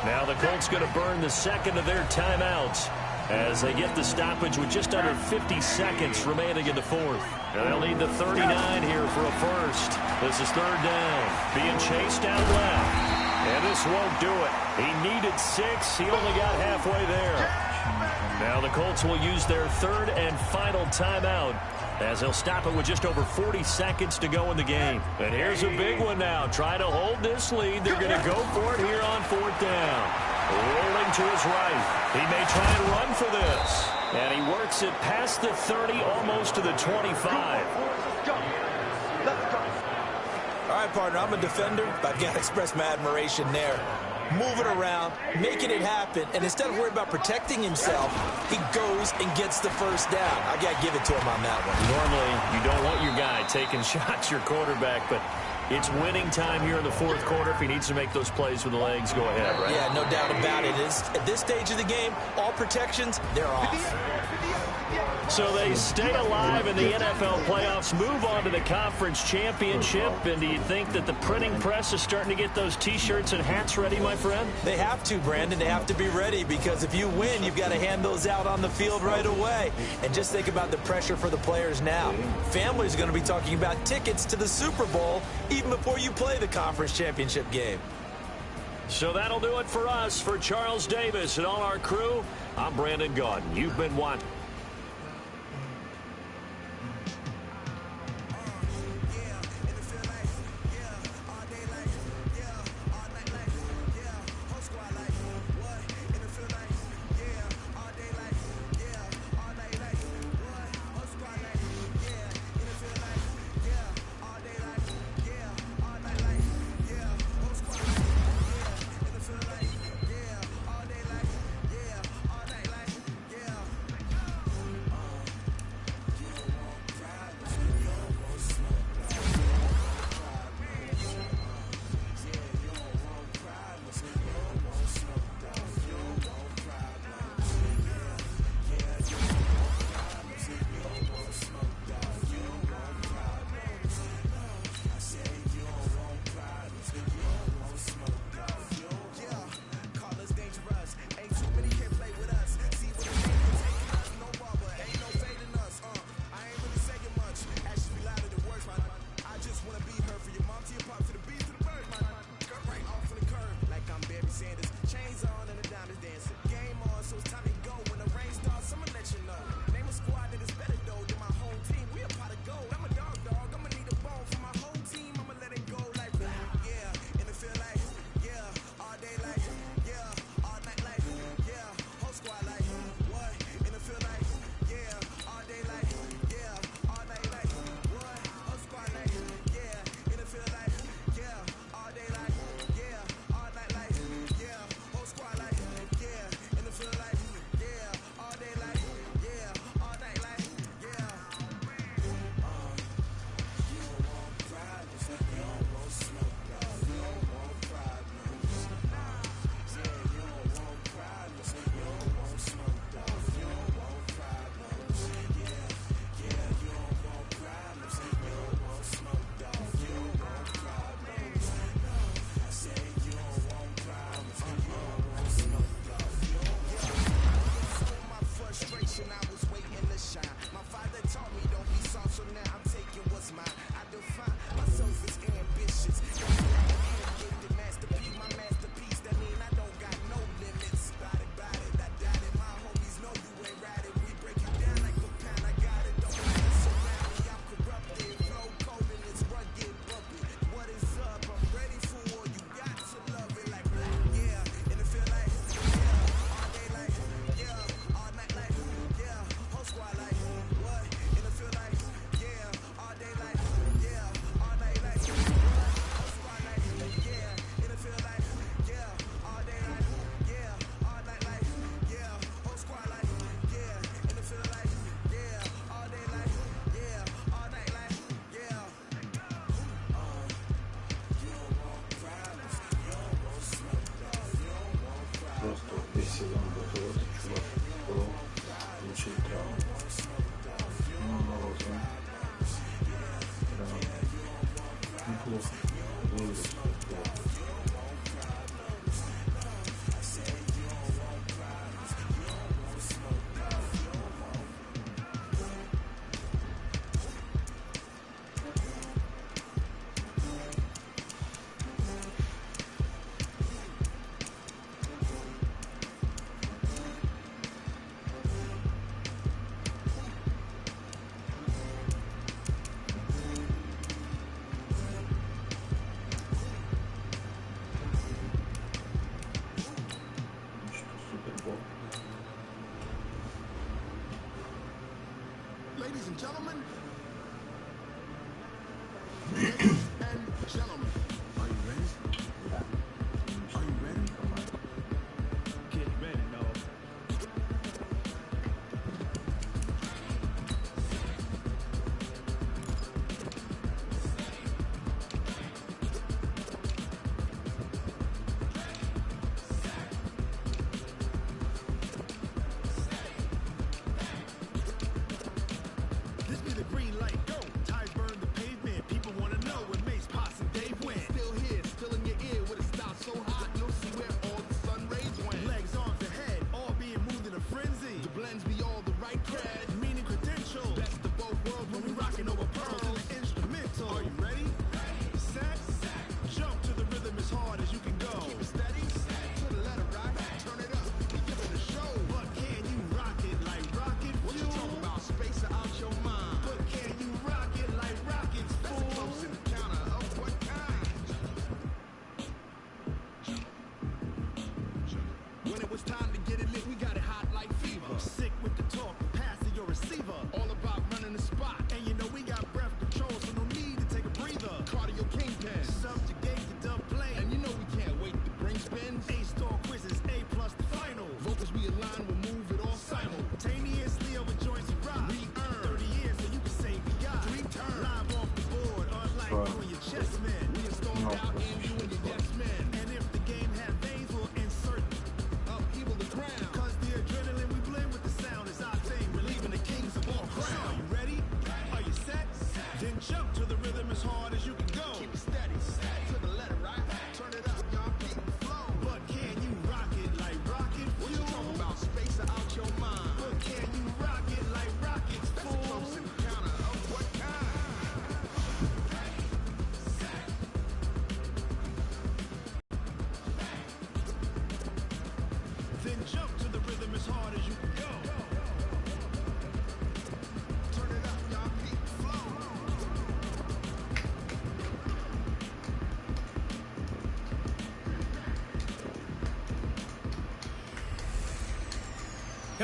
Now the Colts going to burn the second of their timeouts as they get the stoppage with just under 50 seconds remaining in the fourth. And they'll need the 39 here for a first. This is third down. Being chased out left. And this won't do it. He needed 6. He only got halfway there. Now the Colts will use their third and final timeout as they'll stop it with just over 40 seconds to go in the game. And here's a big one now. Try to hold this lead. They're going to go for it here on fourth down. Rolling to his right. He may try and run for this. And he works it past the 30, almost to the 25. All right, partner, I'm a defender, but I've got to express my admiration there. moving around, making it happen, and instead of worrying about protecting himself, he goes and gets the first down. I got to give it to him on that one. Normally, you don't want your guy taking shots, your quarterback, but it's winning time here in the fourth quarter. If he needs to make those plays with the legs, go ahead, right? Yeah, no doubt about it. At this stage of the game, all protections, they're off. So they stay alive in the NFL playoffs, move on to the conference championship. And do you think that the printing press is starting to get those T-shirts and hats ready, my friend? They have to, Brandon. They have to be ready because if you win, you've got to hand those out on the field right away. And just think about the pressure for the players now. Families are going to be talking about tickets to the Super Bowl even before you play the conference championship game. So that'll do it for us. For Charles Davis and all our crew, I'm Brandon Gaudin. You've been watching. Ladies and gentlemen, ladies and gentlemen, are you ready? Are you ready?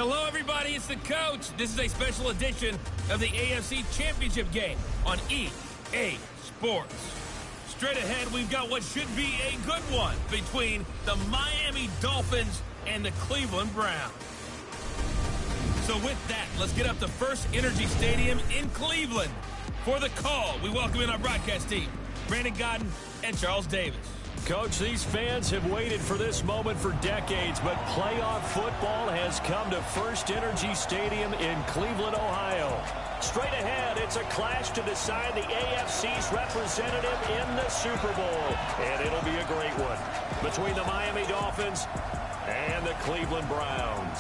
Hello, everybody. It's the coach. This is a special edition of the AFC Championship game on EA Sports. Straight ahead, we've got what should be a good one between the Miami Dolphins and the Cleveland Browns. So with that, let's get up to First Energy Stadium in Cleveland. For the call, we welcome in our broadcast team, Brandon Godden and Charles Davis. Coach, these fans have waited for this moment for decades, but playoff football has come to First Energy Stadium in Cleveland, Ohio. Straight ahead, it's a clash to decide the AFC's representative in the Super Bowl. And it'll be a great one between the Miami Dolphins and the Cleveland Browns.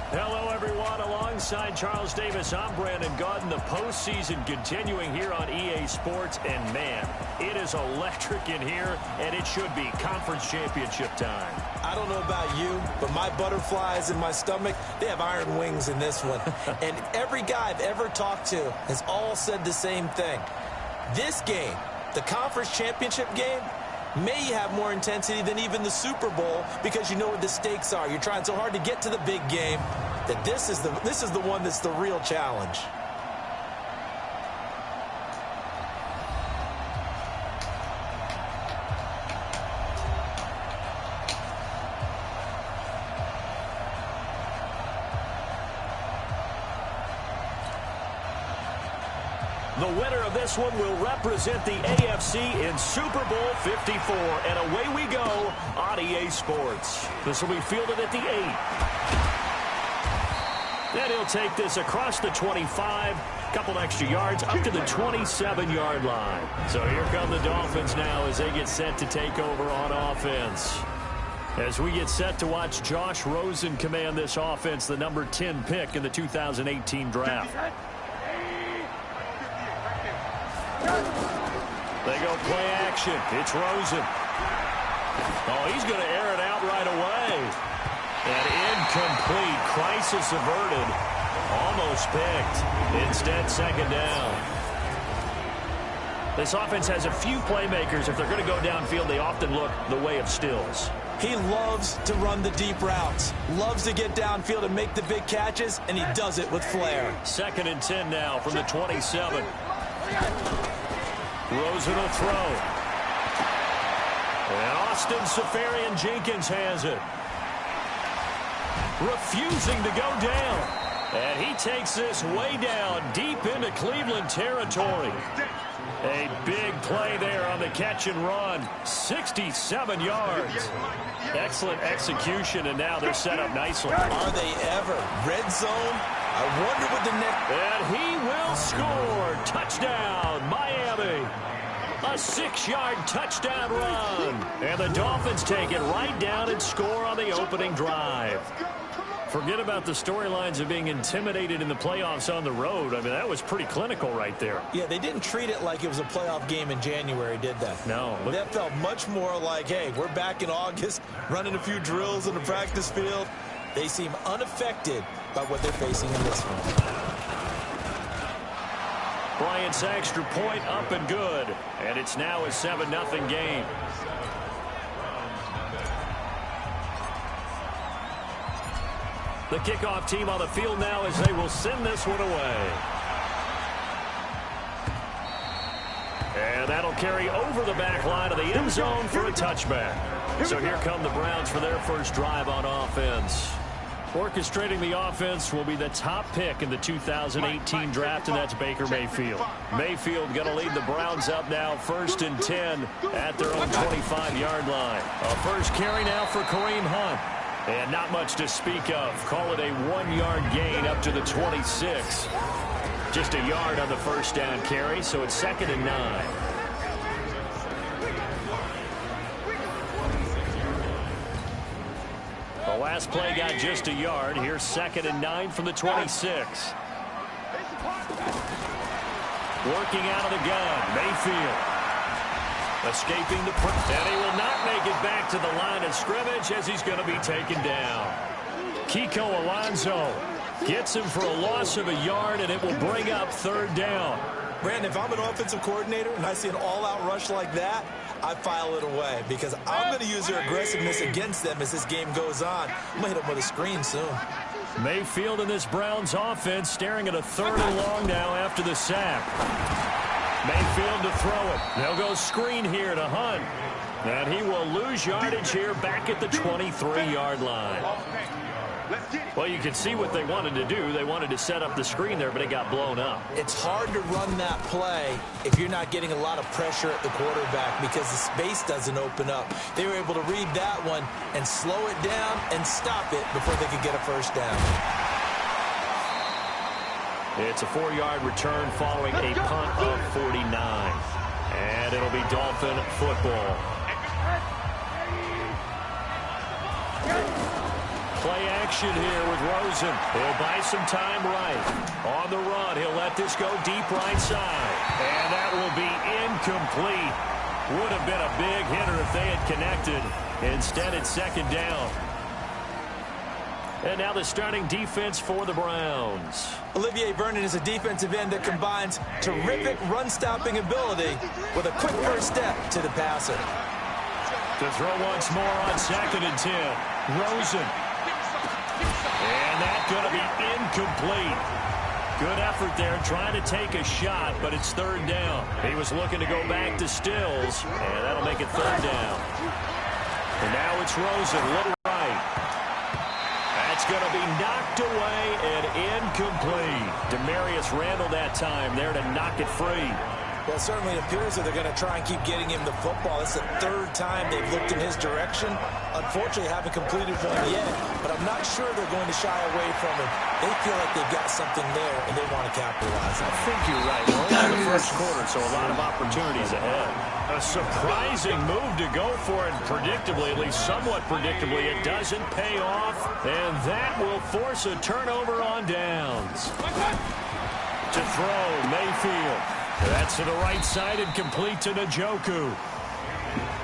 Hello, everyone. Alongside Charles Davis, I'm Brandon Godden. The postseason continuing here on EA Sports. And, man, it is electric in here, and it should be conference championship time. I don't know about you, but my butterflies in my stomach, they have iron wings in this one. And every guy I've ever talked to has all said the same thing. This game, the conference championship game, may have more intensity than even the Super Bowl because you know what the stakes are. You're trying so hard to get to the big game that this is the one that's the real challenge. The winner of this one will represent the AFC in Super Bowl 54. And away we go on EA Sports. This will be fielded at the 8. Then he'll take this across the 25, couple extra yards, up to the 27-yard line. So here come the Dolphins now as they get set to take over on offense. As we get set to watch Josh Rosen command this offense, the number 10 pick in the 2018 draft. They go play action. It's Rosen. Oh, he's going to air it out right away. And incomplete. Crisis averted. Almost picked. Instead, second down. This offense has a few playmakers. If they're going to go downfield, they often look the way of Stills. He loves to run the deep routes, loves to get downfield and make the big catches, and he does it with flair. 2nd and 10 now from the 27. Rosen will throw. And Austin Seferian-Jenkins has it. Refusing to go down. And he takes this way down, deep into Cleveland territory. A big play there on the catch and run. 67 yards. Excellent execution, and now they're set up nicely. Are they ever? Red zone? I wonder what the next... And he will score. Touchdown, Miami. A 6-yard touchdown run. And the Dolphins take it right down and score on the opening drive. Forget about the storylines of being intimidated in the playoffs on the road. I mean, that was pretty clinical right there. Yeah, they didn't treat it like it was a playoff game in January, did they? No. That felt much more like, hey, we're back in August, running a few drills in the practice field. They seem unaffected by what they're facing in this one. Bryant's extra point up and good. And it's now a 7-0 game. The kickoff team on the field now as they will send this one away. And that'll carry over the back line of the end zone for a touchback. So here come the Browns for their first drive on offense. Orchestrating the offense will be the top pick in the 2018 draft, and that's Baker Mayfield. Mayfield going to lead the Browns up now, 1st and 10 at their own 25-yard line. A first carry now for Kareem Hunt. And not much to speak of. Call it a 1-yard gain up to the 26. Just a yard on the first down carry, so it's 2nd and 9. The last play got just a yard. Here's 2nd and 9 from the 26. Working out of the gun, Mayfield. Escaping the press, and he will not make it back to the line of scrimmage as he's going to be taken down. Kiko Alonso gets him for a loss of a yard, and it will bring up 3rd down. Brandon, if I'm an offensive coordinator and I see an all-out rush like that, I file it away because I'm going to use their aggressiveness against them as this game goes on. I'm going to hit them with a screen soon. Mayfield in this Browns offense staring at a 3rd and long now after the sack. Mayfield to throw it. They'll go screen here to Hunt. And he will lose yardage here back at the 23-yard line. Well, you can see what they wanted to do. They wanted to set up the screen there, but it got blown up. It's hard to run that play if you're not getting a lot of pressure at the quarterback because the space doesn't open up. They were able to read that one and slow it down and stop it before they could get a first down. It's a 4-yard return following a punt of 49. And it'll be Dolphin football. Play action here with Rosen. He'll buy some time right. On the run, he'll let this go deep right side. And that will be incomplete. Would have been a big hitter if they had connected. Instead, it's 2nd down. And now the starting defense for the Browns. Olivier Vernon is a defensive end that combines terrific run-stopping ability with a quick first step to the passer. To throw once more on 2nd and 10. Rosen. And that's going to be incomplete. Good effort there trying to take a shot, but it's 3rd down. He was looking to go back to Stills, and that'll make it 3rd down. And now it's Rosen, little right. That's going to be knocked away and incomplete. Demarius Randall that time there to knock it free. Well, it certainly appears that they're going to try and keep getting him the football. It's the 3rd time they've looked in his direction. Unfortunately, haven't completed one yet, but I'm not sure they're going to shy away from him. They feel like they've got something there, and they want to capitalize on it. I think you're right. We're only in the first quarter, so a lot of opportunities ahead. A surprising move to go for it predictably, at least somewhat predictably. It doesn't pay off, and that will force a turnover on downs. To throw, Mayfield. That's to the right side and complete to Njoku.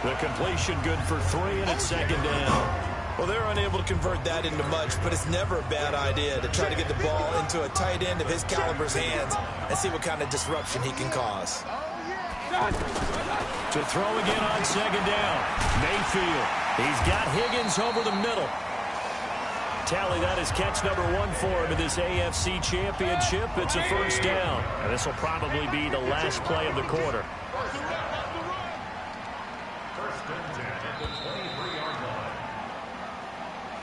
The completion good for 3, and it's 2nd down. Well, they're unable to convert that into much, but it's never a bad idea to try to get the ball into a tight end of his caliber's hands and see what kind of disruption he can cause. To throw again on 2nd down. Mayfield. He's got Higgins over the middle. Tally, that is catch number 1 for him in this AFC Championship. It's a 1st down. And this will probably be the last play of the quarter.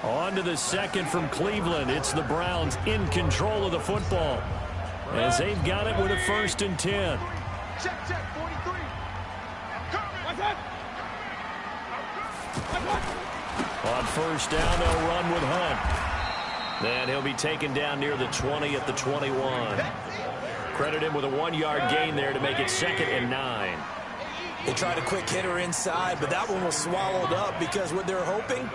On to the 2nd from Cleveland. It's the Browns in control of the football as they've got it with a 1st and 10. Check, 43. On 1st down, they'll run with Hunt. Then he'll be taken down near the 20 at the 21. Credit him with a 1-yard gain there to make it 2nd and 9. They tried a quick hitter inside, but that one was swallowed up because what they're hoping,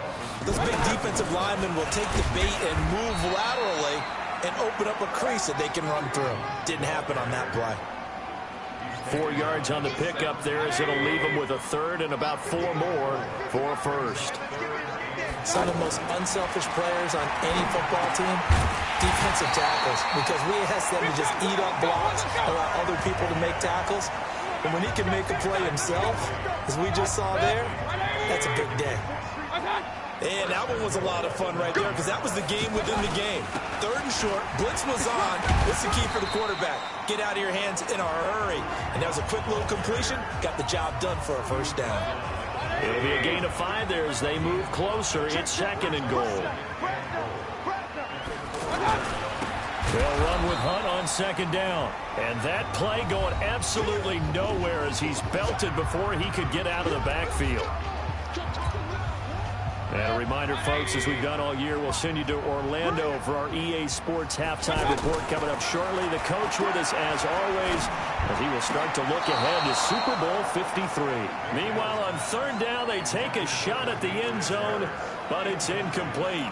those big defensive linemen will take the bait and move laterally and open up a crease that they can run through. Didn't happen on that play. 4 yards on the pickup there as it'll leave them with a 3rd and about 4 more for a 1st. Some of the most unselfish players on any football team, defensive tackles, because we ask them to just eat up blocks, allow other people to make tackles. And when he can make a play himself, as we just saw there, that's a big day. And that one was a lot of fun right there because that was the game within the game. 3rd and short, blitz was on. What's the key for the quarterback? Get out of your hands in a hurry. And that was a quick little completion. Got the job done for a 1st down. It'll be a gain of 5 there as they move closer. It's 2nd and goal. They'll run with Hunt on 2nd down. And that play going absolutely nowhere as he's belted before he could get out of the backfield. And a reminder, folks, as we've done all year, we'll send you to Orlando for our EA Sports halftime report coming up shortly. The coach with us, as always, as he will start to look ahead to Super Bowl 53. Meanwhile, on 3rd down, they take a shot at the end zone, but it's incomplete.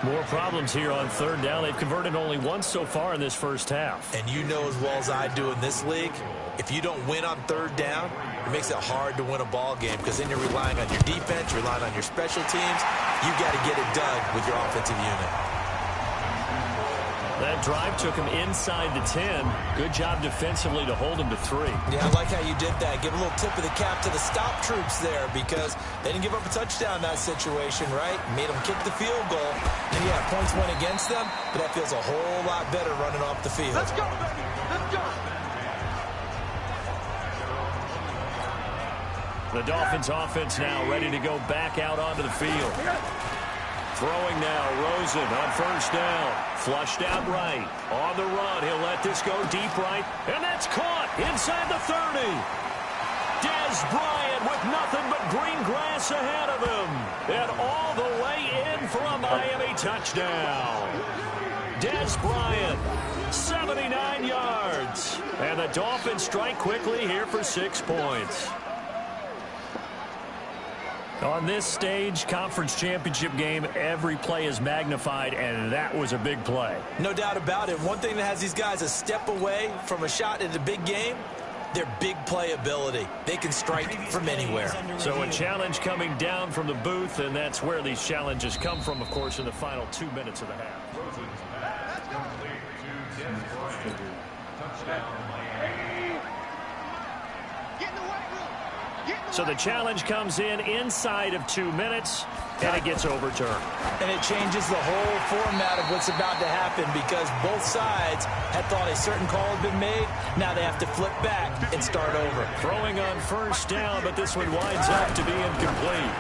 More problems here on 3rd down. They've converted only once so far in this first half. And you know as well as I do in this league, if you don't win on 3rd down, it makes it hard to win a ball game because then you're relying on your defense, you're relying on your special teams. You've got to get it done with your offensive unit. That drive took him inside the 10. Good job defensively to hold him to 3. Yeah, I like how you did that. Give a little tip of the cap to the stop troops there because they didn't give up a touchdown in that situation, right? Made them kick the field goal. And, yeah, points went against them, but that feels a whole lot better running off the field. Let's go, baby. Let's go. The Dolphins offense now ready to go back out onto the field. Throwing now, Rosen on first down. Flushed out right. On the run, he'll let this go deep right. And that's caught inside the 30. Dez Bryant with nothing but green grass ahead of him. And all the way in for a Miami touchdown. Dez Bryant, 79 yards. And the Dolphins strike quickly here for 6 points. On this stage, conference championship game, every play is magnified, and that was a big play. No doubt about it. One thing that has these guys a step away from a shot at a big game, their big play ability. They can strike from anywhere. So a challenge coming down from the booth, and that's where these challenges come from, of course, in the final 2 minutes of the half. So the challenge comes in inside of 2 minutes, and it gets overturned. And it changes the whole format of what's about to happen because both sides had thought a certain call had been made. Now they have to flip back and start over. Throwing on first down, but this one winds up to be incomplete.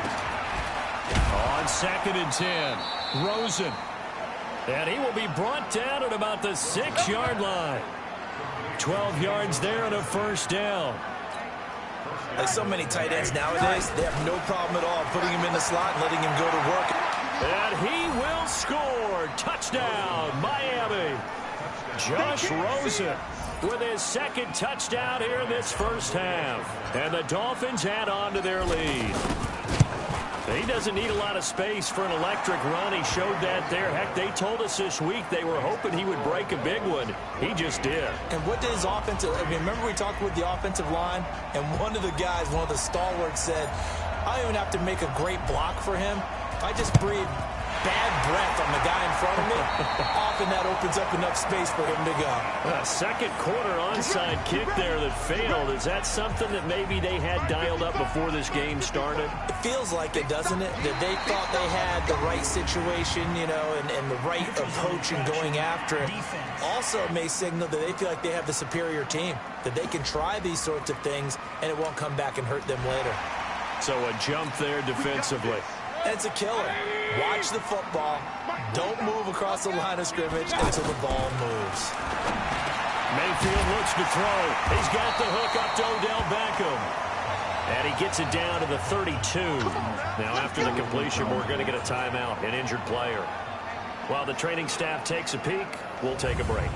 On 2nd and 10, Rosen. And he will be brought down at about the 6-yard line. 12 yards there and a first down. Like so many tight ends nowadays, they have no problem at all putting him in the slot and letting him go to work. And he will score. Touchdown, Miami. Josh Rosen with his 2nd touchdown here in this first half. And the Dolphins add on to their lead. He doesn't need a lot of space for an electric run. He showed that there. Heck, they told us this week they were hoping he would break a big one. He just did. And what did his offensive, remember we talked with the offensive line, and one of the guys, one of the stalwarts said, I don't even have to make a great block for him. I just breathe bad breath on the guy in front of me. Often that opens up enough space for him to go. A second quarter onside kick there that failed. Is that something that maybe they had dialed up before this game started? It feels like it, doesn't it? That they thought they had the right situation, you know, and the right approach in going after it. Also may signal that they feel like they have the superior team, that they can try these sorts of things and it won't come back and hurt them later. So a jump there defensively. It's a killer. Watch the football. Don't move across the line of scrimmage until the ball moves. Mayfield looks to throw. He's got the hook up to Odell Beckham. And he gets it down to the 32. Now after the completion, we're going to get a timeout, an injured player. While the training staff takes a peek, we'll take a break.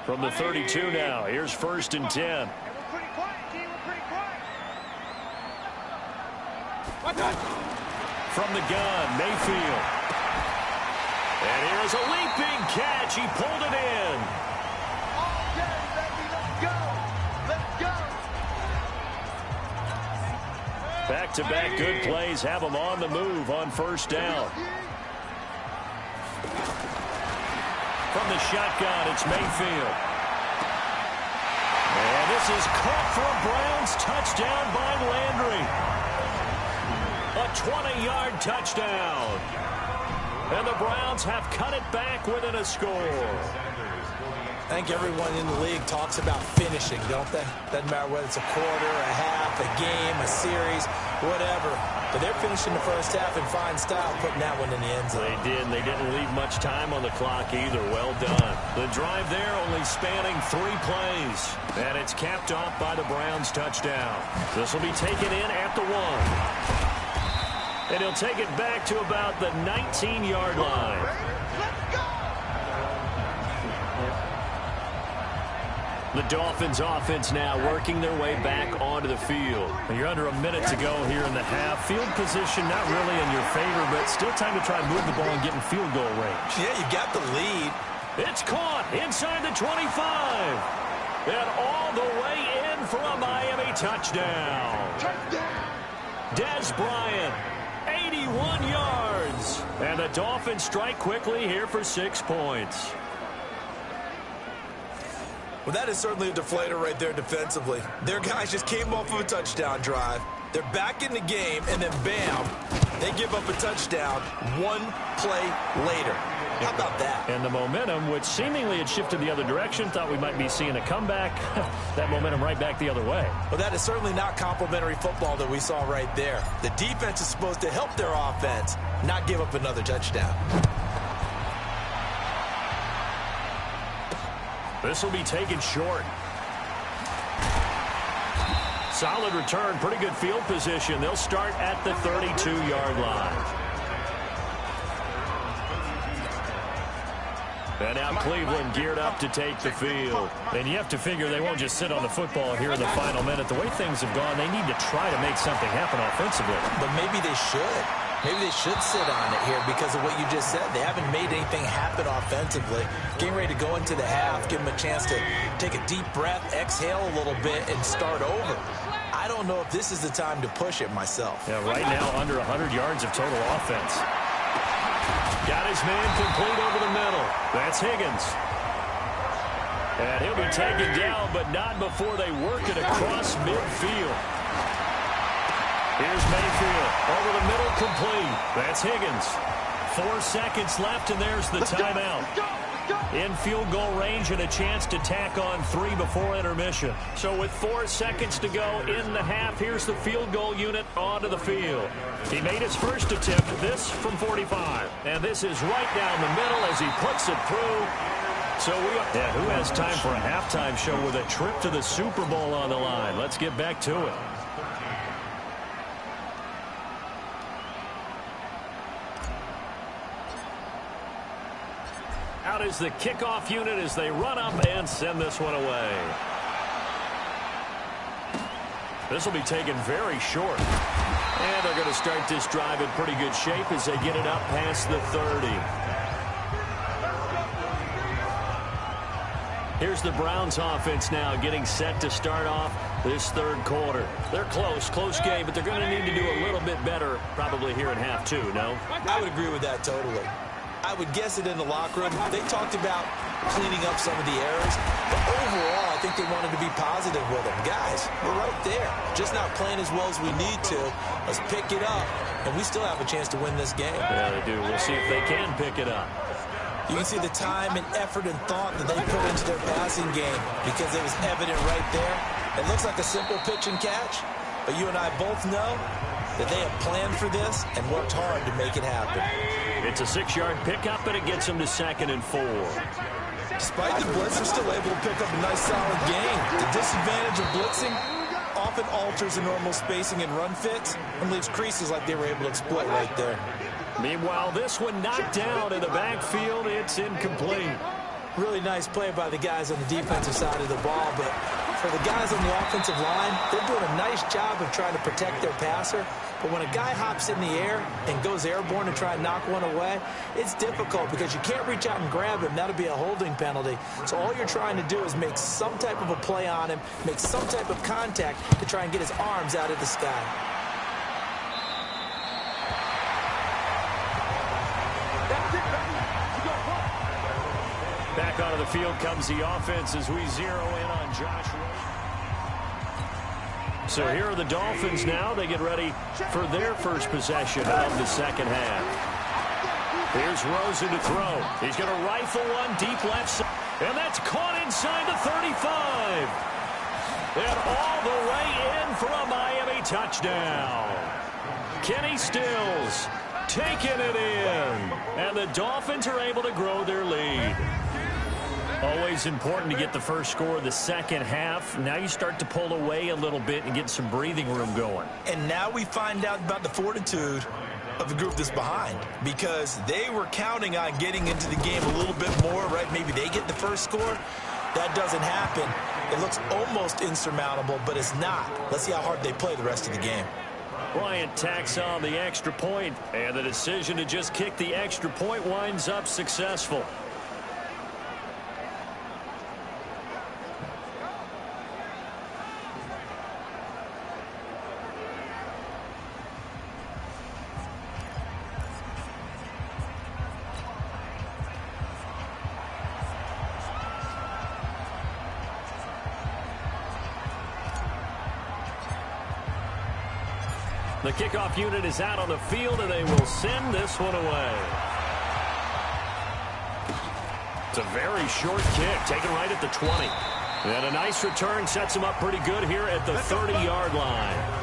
From the 32 now, here's 1st and 10. We're pretty quiet, T. We're pretty quiet. From the gun, Mayfield. And here's a leaping catch. He pulled it in. Okay, baby, let's go. Let's go. Back-to-back good plays have him on the move on first down. From the shotgun, it's Mayfield. And this is caught for a Browns touchdown by Landry. A 20-yard touchdown. And the Browns have cut it back within a score. I think everyone in the league talks about finishing, don't they? Doesn't matter whether it's a quarter, a half, a game, a series, whatever. But they're finishing the first half in fine style, putting that one in the end zone. They did. They didn't leave much time on the clock either. Well done. The drive there only spanning 3 plays. And it's capped off by the Browns touchdown. This will be taken in at the 1. And he'll take it back to about the 19-yard line. The Dolphins offense now working their way back onto the field. You're under a minute to go here in the half. Field position not really in your favor, but still time to try and move the ball and get in field goal range. Yeah, you got the lead. It's caught inside the 25. And all the way in in for a Miami touchdown. Des Bryant, 81 yards. And the Dolphins strike quickly here for 6 points. Well, that is certainly a deflator right there defensively. Their guys just came off of a touchdown drive. They're back in the game, and then bam, they give up a touchdown 1 play later. How about that? And the momentum, which seemingly had shifted the other direction, thought we might be seeing a comeback. That momentum right back the other way. Well, that is certainly not complimentary football that we saw right there. The defense is supposed to help their offense, not give up another touchdown. This will be taken short. Solid return, pretty good field position. They'll start at the 32-yard line. And now Cleveland geared up to take the field. And you have to figure they won't just sit on the football here in the final minute. The way things have gone, they need to try to make something happen offensively. But maybe they should. Maybe they should sit on it here because of what you just said. They haven't made anything happen offensively. Getting ready to go into the half, give them a chance to take a deep breath, exhale a little bit, and start over. I don't know if this is the time to push it myself. Yeah, right now under 100 yards of total offense. Got his man complete over the middle. That's Higgins. And he'll be taken down, but not before they work it across midfield. Here's Mayfield. Over the middle, complete. That's Higgins. 4 seconds left, and there's the timeout. In field goal range and a chance to tack on 3 before intermission. So with 4 seconds to go in the half, here's the field goal unit onto the field. He made his first attempt, this from 45. And this is right down the middle as he puts it through. So who has time for a halftime show with a trip to the Super Bowl on the line? Let's get back to it. Out is the kickoff unit as they run up and send this one away. This will be taken very short. And they're going to start this drive in pretty good shape as they get it up past the 30. Here's the Browns offense now getting set to start off this third quarter. They're close game, but they're going to need to do a little bit better probably here in half 2, no? I would agree with that totally. I would guess it in the locker room. They talked about cleaning up some of the errors. But overall, I think they wanted to be positive with them. Guys, we're right there. Just not playing as well as we need to. Let's pick it up. And we still have a chance to win this game. Yeah, they do. We'll see if they can pick it up. You can see the time and effort and thought that they put into their passing game because it was evident right there. It looks like a simple pitch and catch, but you and I both know that they have planned for this and worked hard to make it happen. It's a 6-yard pickup, and it gets them to 2nd and 4. Despite the blitz, they're still able to pick up a nice, solid gain. The disadvantage of blitzing often alters the normal spacing and run fits and leaves creases like they were able to exploit right there. Meanwhile, this one knocked down in the backfield. It's incomplete. Really nice play by the guys on the defensive side of the ball, but for the guys on the offensive line, they're doing a nice job of trying to protect their passer. But when a guy hops in the air and goes airborne to try and knock one away, it's difficult because you can't reach out and grab him. That'll be a holding penalty. So all you're trying to do is make some type of a play on him, make some type of contact to try and get his arms out of the sky. Back onto the field comes the offense as we zero in on Josh Rosen. So here are the Dolphins now. They get ready for their first possession of the second half. Here's Rosen to throw. He's going to rifle one deep left side. And that's caught inside the 35. And all the way in for a Miami touchdown. Kenny Stills taking it in. And the Dolphins are able to grow their lead. Always important to get the first score of the second half. Now you start to pull away a little bit and get some breathing room going. And now we find out about the fortitude of the group that's behind, because they were counting on getting into the game a little bit more, right? Maybe they get the first score. That doesn't happen. It looks almost insurmountable, but it's not. Let's see how hard they play the rest of the game. Bryant tacks on the extra point, and the decision to just kick the extra point winds up successful. The kickoff unit is out on the field, and they will send this one away. It's a very short kick, taken right at the 20. And a nice return sets him up pretty good here at the 30-yard line.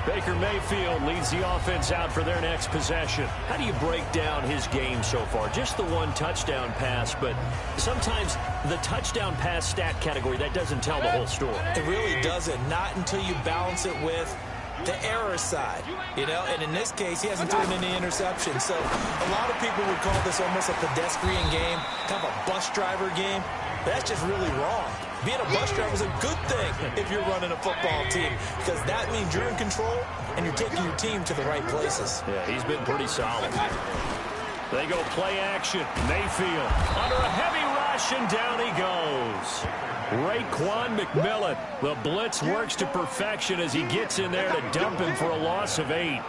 Baker Mayfield leads the offense out for their next possession. How do you break down his game so far? Just the one touchdown pass, but sometimes the touchdown pass stat category, that doesn't tell the whole story. It really doesn't. Not until you balance it with the error side, you know, and in this case, he hasn't thrown any interceptions. So a lot of people would call this almost a pedestrian game, kind of a bus driver game. But that's just really wrong. Being a bus driver is a good thing if you're running a football team, because that means you're in control and you're taking your team to the right places. Yeah, he's been pretty solid. They go play action. Mayfield under a heavy rush, and down he goes. Raekwon McMillan. The blitz works to perfection as he gets in there to dump him for a loss of 8.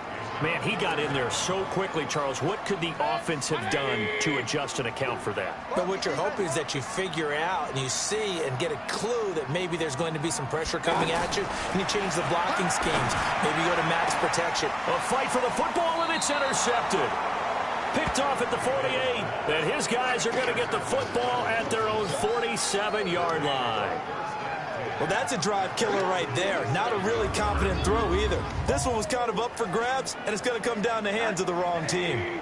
Man, he got in there so quickly, Charles. What could the offense have done to adjust and account for that? But what you're hoping is that you figure out and you see and get a clue that maybe there's going to be some pressure coming at you, and you change the blocking schemes. Maybe go to max protection. A fight for the football, and it's intercepted. Picked off at the 48, and his guys are going to get the football at their own 47-yard line. Well, that's a drive killer right there. Not a really confident throw either. This one was kind of up for grabs, and it's going to come down the hands of the wrong team.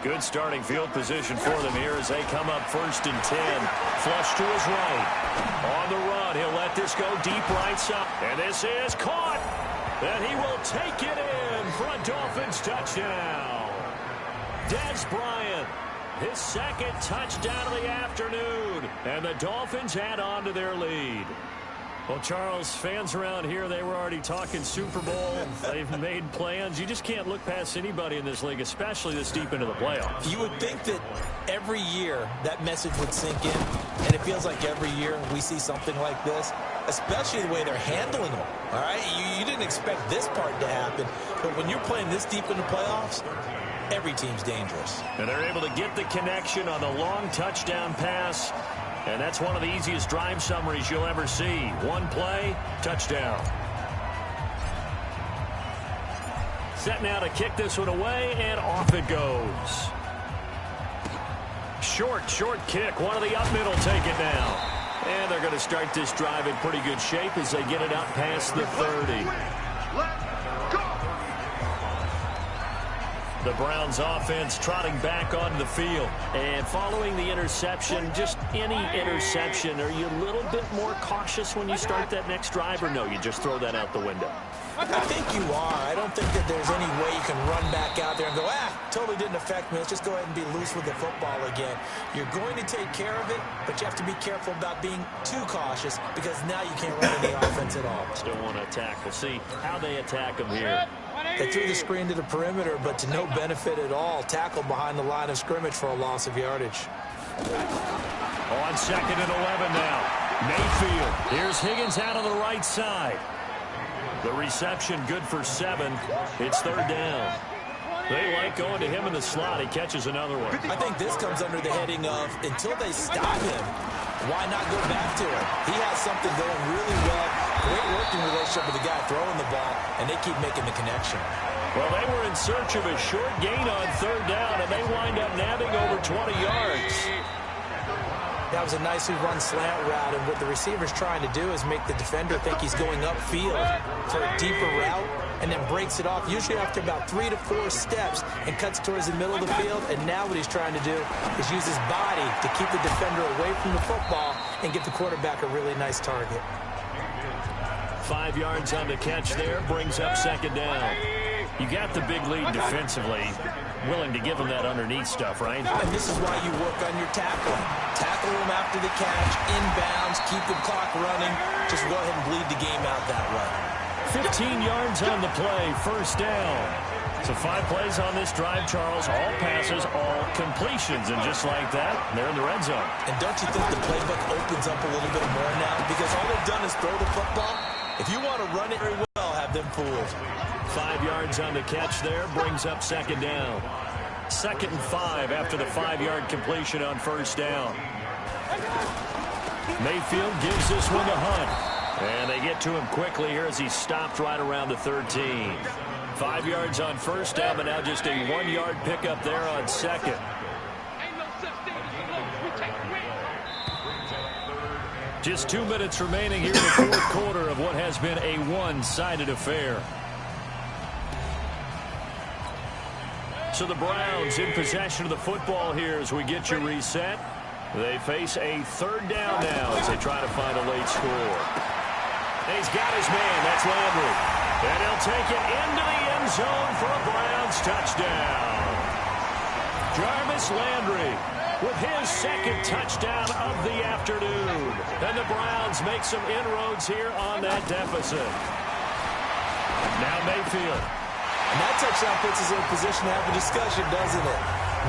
Good starting field position for them here as they come up 1st and 10. Flush to his right. On the run, he'll let this go deep right side. And this is caught. And he will take it in for a Dolphins touchdown. Des Bryant, his 2nd touchdown of the afternoon. And the Dolphins add on to their lead. Well, Charles, fans around here, they were already talking Super Bowl. They've made plans. You just can't look past anybody in this league, especially this deep into the playoffs. You would think that every year that message would sink in, and it feels like every year we see something like this, especially the way they're handling them. All right, you didn't expect this part to happen, but when you're playing this deep in the playoffs, every team's dangerous. And they're able to get the connection on the long touchdown pass. And that's one of the easiest drive summaries you'll ever see. One play, touchdown. Set now to kick this one away, and off it goes. Short kick. One of the up middle take it now. And they're going to start this drive in pretty good shape as they get it up past the 30. The Browns offense trotting back onto the field. And following the interception, just any interception, are you a little bit more cautious when you start that next drive, or no, you just throw that out the window? I think you are. I don't think that there's any way you can run back out there and go, totally didn't affect me. Let's just go ahead and be loose with the football again. You're going to take care of it, but you have to be careful about being too cautious, because now you can't run any offense at all. Still want to attack. We'll see how they attack them here. They threw the screen to the perimeter, but to no benefit at all. Tackled behind the line of scrimmage for a loss of yardage. On 2nd and 11 now. Mayfield. Here's Higgins out on the right side. The reception good for 7. It's 3rd down. They like going to him in the slot. He catches another one. I think this comes under the heading of, until they stop him, why not go back to him? He has something going really well. Great working relationship with the guy throwing the ball, and they keep making the connection. Well, they were in search of a short gain on 3rd down, and they wind up nabbing over 20 yards. That was a nicely run slant route, and what the receiver's trying to do is make the defender think he's going upfield for a deeper route, and then breaks it off, usually after about 3 to 4 steps, and cuts towards the middle of the field. And now what he's trying to do is use his body to keep the defender away from the football and give the quarterback a really nice target. 5 yards on the catch there, brings up 2nd down. You got the big lead defensively, willing to give them that underneath stuff, right? And this is why you work on your tackling. Tackle them after the catch, inbounds, keep the clock running. Just go ahead and bleed the game out that way. 15 yards on the play, 1st down. So 5 plays on this drive, Charles. All passes, all completions. And just like that, they're in the red zone. And don't you think the playbook opens up a little bit more now? Because all they've done is throw the football. If you want to run it very well, have them fooled. 5 yards on the catch there, brings up 2nd down. 2nd and 5 after the 5-yard completion on 1st down. Mayfield gives this one to Hunt. And they get to him quickly here as he's stopped right around the 13. 5 yards on first down, but now just a 1-yard pickup there on second. Just 2 minutes remaining here in the fourth quarter of what has been a one-sided affair. So the Browns in possession of the football here as we get you reset. They face a third down now as they try to find a late score. He's got his man. That's Landry. And he'll take it into the end zone for a Browns touchdown. Jarvis Landry with his second touchdown of the afternoon. And the Browns make some inroads here on that deficit. Now Mayfield. And that touchdown puts us in a position to have a discussion, doesn't it?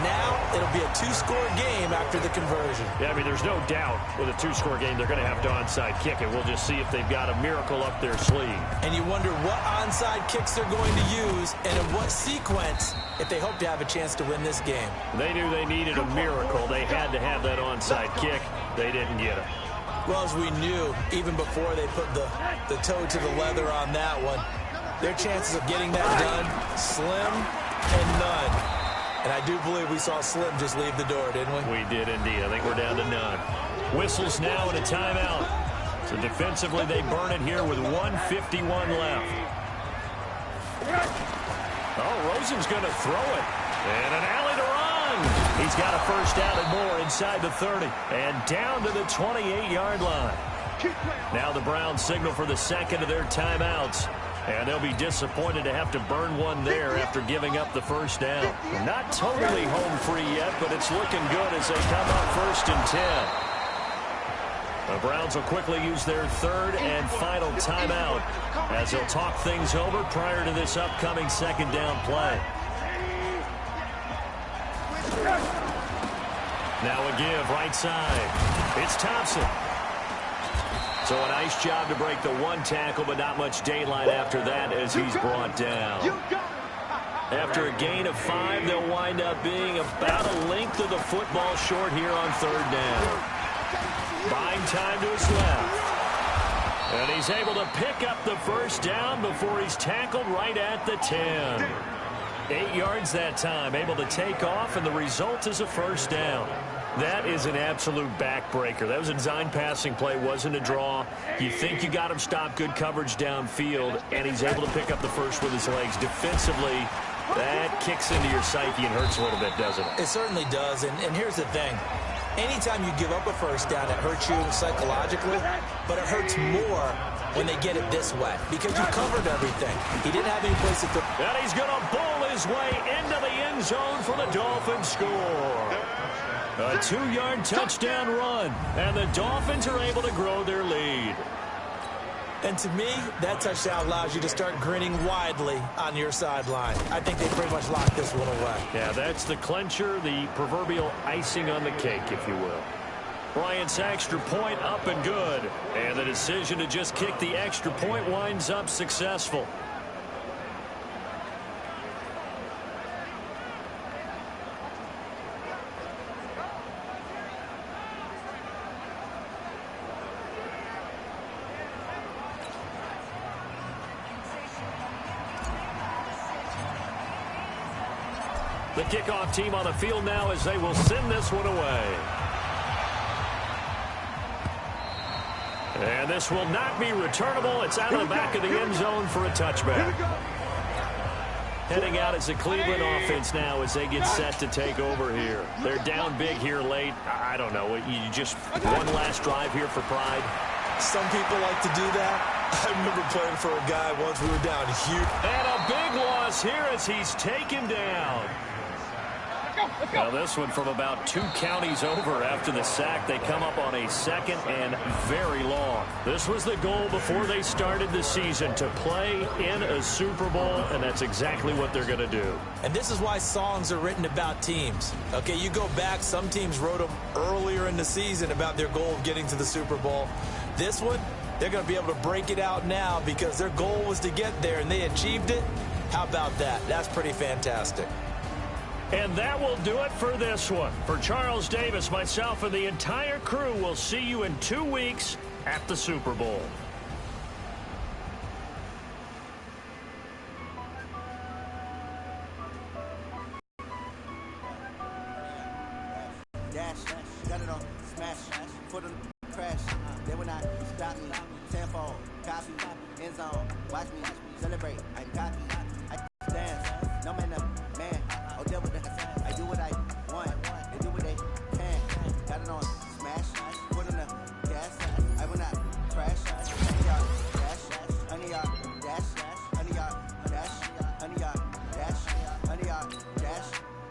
Now it'll be a 2-score game after the conversion. Yeah, I mean, there's no doubt with a 2-score game they're going to have to onside kick it. We'll just see if they've got a miracle up their sleeve. And you wonder what onside kicks they're going to use and in what sequence if they hope to have a chance to win this game. They knew they needed a miracle. They had to have that onside kick. They didn't get it. Well, as we knew, even before they put the toe to the leather on that one, their chances of getting that done, slim and none. And I do believe we saw Slim just leave the door, didn't we? We did indeed. I think we're down to none. Whistles now and a timeout. So defensively, they burn it here with 1:51 left. Oh, Rosen's going to throw it. And an alley to run. He's got a first down and more inside the 30. And down to the 28-yard line. Now the Browns signal for the second of their timeouts. And they'll be disappointed to have to burn one there after giving up the first down. Not totally home free yet, but it's looking good as they come up 1st and 10. The Browns will quickly use their third and final timeout as they'll talk things over prior to this upcoming second down play. Now a give right side. It's Thompson. So a nice job to break the one tackle, but not much daylight after that as he's brought down. After a gain of 5, they'll wind up being about a length of the football short here on third down. Buying time to his left. And he's able to pick up the first down before he's tackled right at the 10. 8 yards that time, able to take off, and the result is a first down. That is an absolute backbreaker. That was a design passing play, wasn't a draw. You think you got him stopped, good coverage downfield, and he's able to pick up the first with his legs. Defensively, that kicks into your psyche and hurts a little bit, doesn't it? It certainly does, and here's the thing. Anytime you give up a first down, it hurts you psychologically, but it hurts more when they get it this way because you covered everything. He didn't have any place to throw. And he's going to bowl his way into the end zone for the Dolphins score. A 2-yard touchdown run, and the Dolphins are able to grow their lead. And to me, that touchdown allows you to start grinning widely on your sideline. I think they pretty much locked this one away. Yeah, that's the clincher, the proverbial icing on the cake, if you will. Bryant's extra point up and good. And the decision to just kick the extra point winds up successful. The kickoff team on the field now as they will send this one away. And this will not be returnable. It's out of the back of the end zone for a touchback. Heading out is the Cleveland offense now as they get set to take over here. They're down big here late. I don't know. You just one last drive here for pride. Some people like to do that. I remember playing for a guy once. We were down huge. And a big loss here as he's taken down. Now this one from about 2 counties over after the sack. They come up on a second and very long. This was the goal before they started the season, to play in a Super Bowl, and that's exactly what they're going to do. And this is why songs are written about teams. Okay, you go back, some teams wrote them earlier in the season about their goal of getting to the Super Bowl. This one, they're going to be able to break it out now because their goal was to get there, and they achieved it. How about that? That's pretty fantastic. And that will do it for this one. For Charles Davis, myself, and the entire crew, will see you in 2 weeks at the Super Bowl. stop me. Tenfold, copy, end zone, watch me celebrate. I'm cocky, I dance, no man, man. Oh, deal with that. I do what I want, they do what they can. Got it on smash, put on the gas. I will not crash. Honey yard dash, honey yard dash, honey yard dash, honey yard dash, honey yard dash.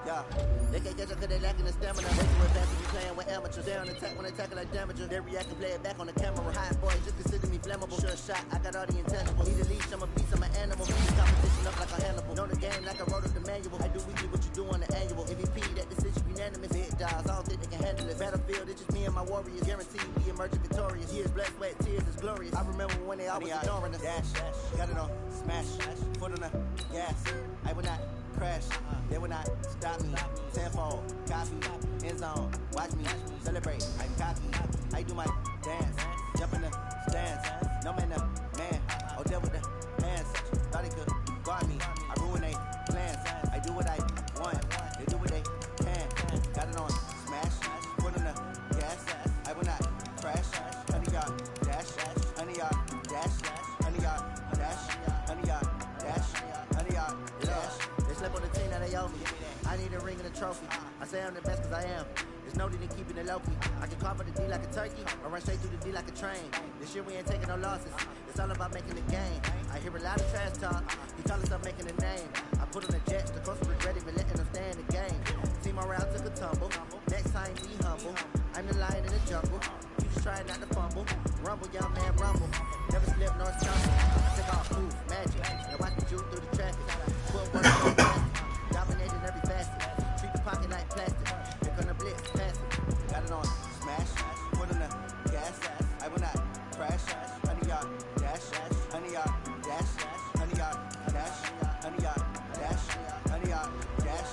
Yeah, they can't catch up 'cause they lacking the stamina. They do it fast if you playing with amateurs. They on attack when they tackle like damager. They react and play it back on the camera. Hot boy, just consider me flammable. Sure shot, I got all the intangibles. Need a leash, I'm a beast, I'm an animal. Beat the competition up like a Hannibal. Know the game like I wrote up the manual. I do weekly what you do on the annual. MVP, that decision unanimous. Big dogs, I don't think they can handle it. Battlefield, it's just me and my warriors. Guaranteed we emerging victorious. Years, blood, sweat, tears, it's glorious. I remember when they always ignoring us. Dash, got it on smash, foot on the gas. I will not crash, they will not stop me. Tenfold, copy, end zone, watch me celebrate. I'm cocky, I do my dance, jump in the stands. No man, man, oh deal with the hands. Thought they could guard me, I ruin they plans. I do what I want, they do what they can. Got it on smash, put on the gas. I will not crash. Honey yard dash, honey yard dash, honey yard dash, honey yard dash, honey yard dash. They slept on the team, now they owe me. I need a ring and a trophy. I say I'm the best cause I am. There's no need in keeping it low-key. I can carve for the D like a turkey, or run straight through the D like a train. This year we ain't taking no losses. It's all about making the game. I hear a lot of trash talk. He call himself making a name. I put on the jets, the coach regret even letting them stay in the game. Team around took a tumble. Next time be humble. I'm the lion in the jungle. You just trying not to fumble. Rumble, young man, rumble. Never slip nor stumble. I take off, move, magic. Now watch me juke through the traffic. Put one on the dominating every facet. Treat the pocket like plastic. They're gonna blitz, pass it. Got it on smash, put on the gas. I will not crash. Honey yard dash, honey yard dash, honey yard dash, honey yard dash, honey yard dash.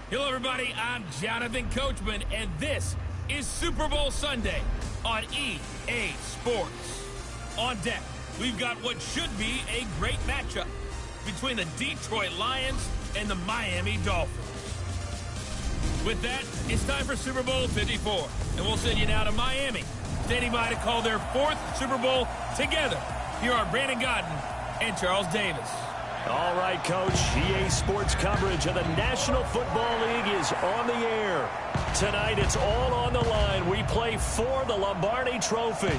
Hello, everybody. I'm Jonathan Coachman, and this is Super Bowl Sunday on EA Sports. On deck, we've got what should be a great matchup between the Detroit Lions and the Miami Dolphins. With that, it's time for Super Bowl 54, and we'll send you now to Miami, standing by to call their 4th Super Bowl together. Here are Brandon Godden and Charles Davis. All right, Coach. EA Sports coverage of the National Football League is on the air. Tonight, it's all on the line. We play for the Lombardi Trophy.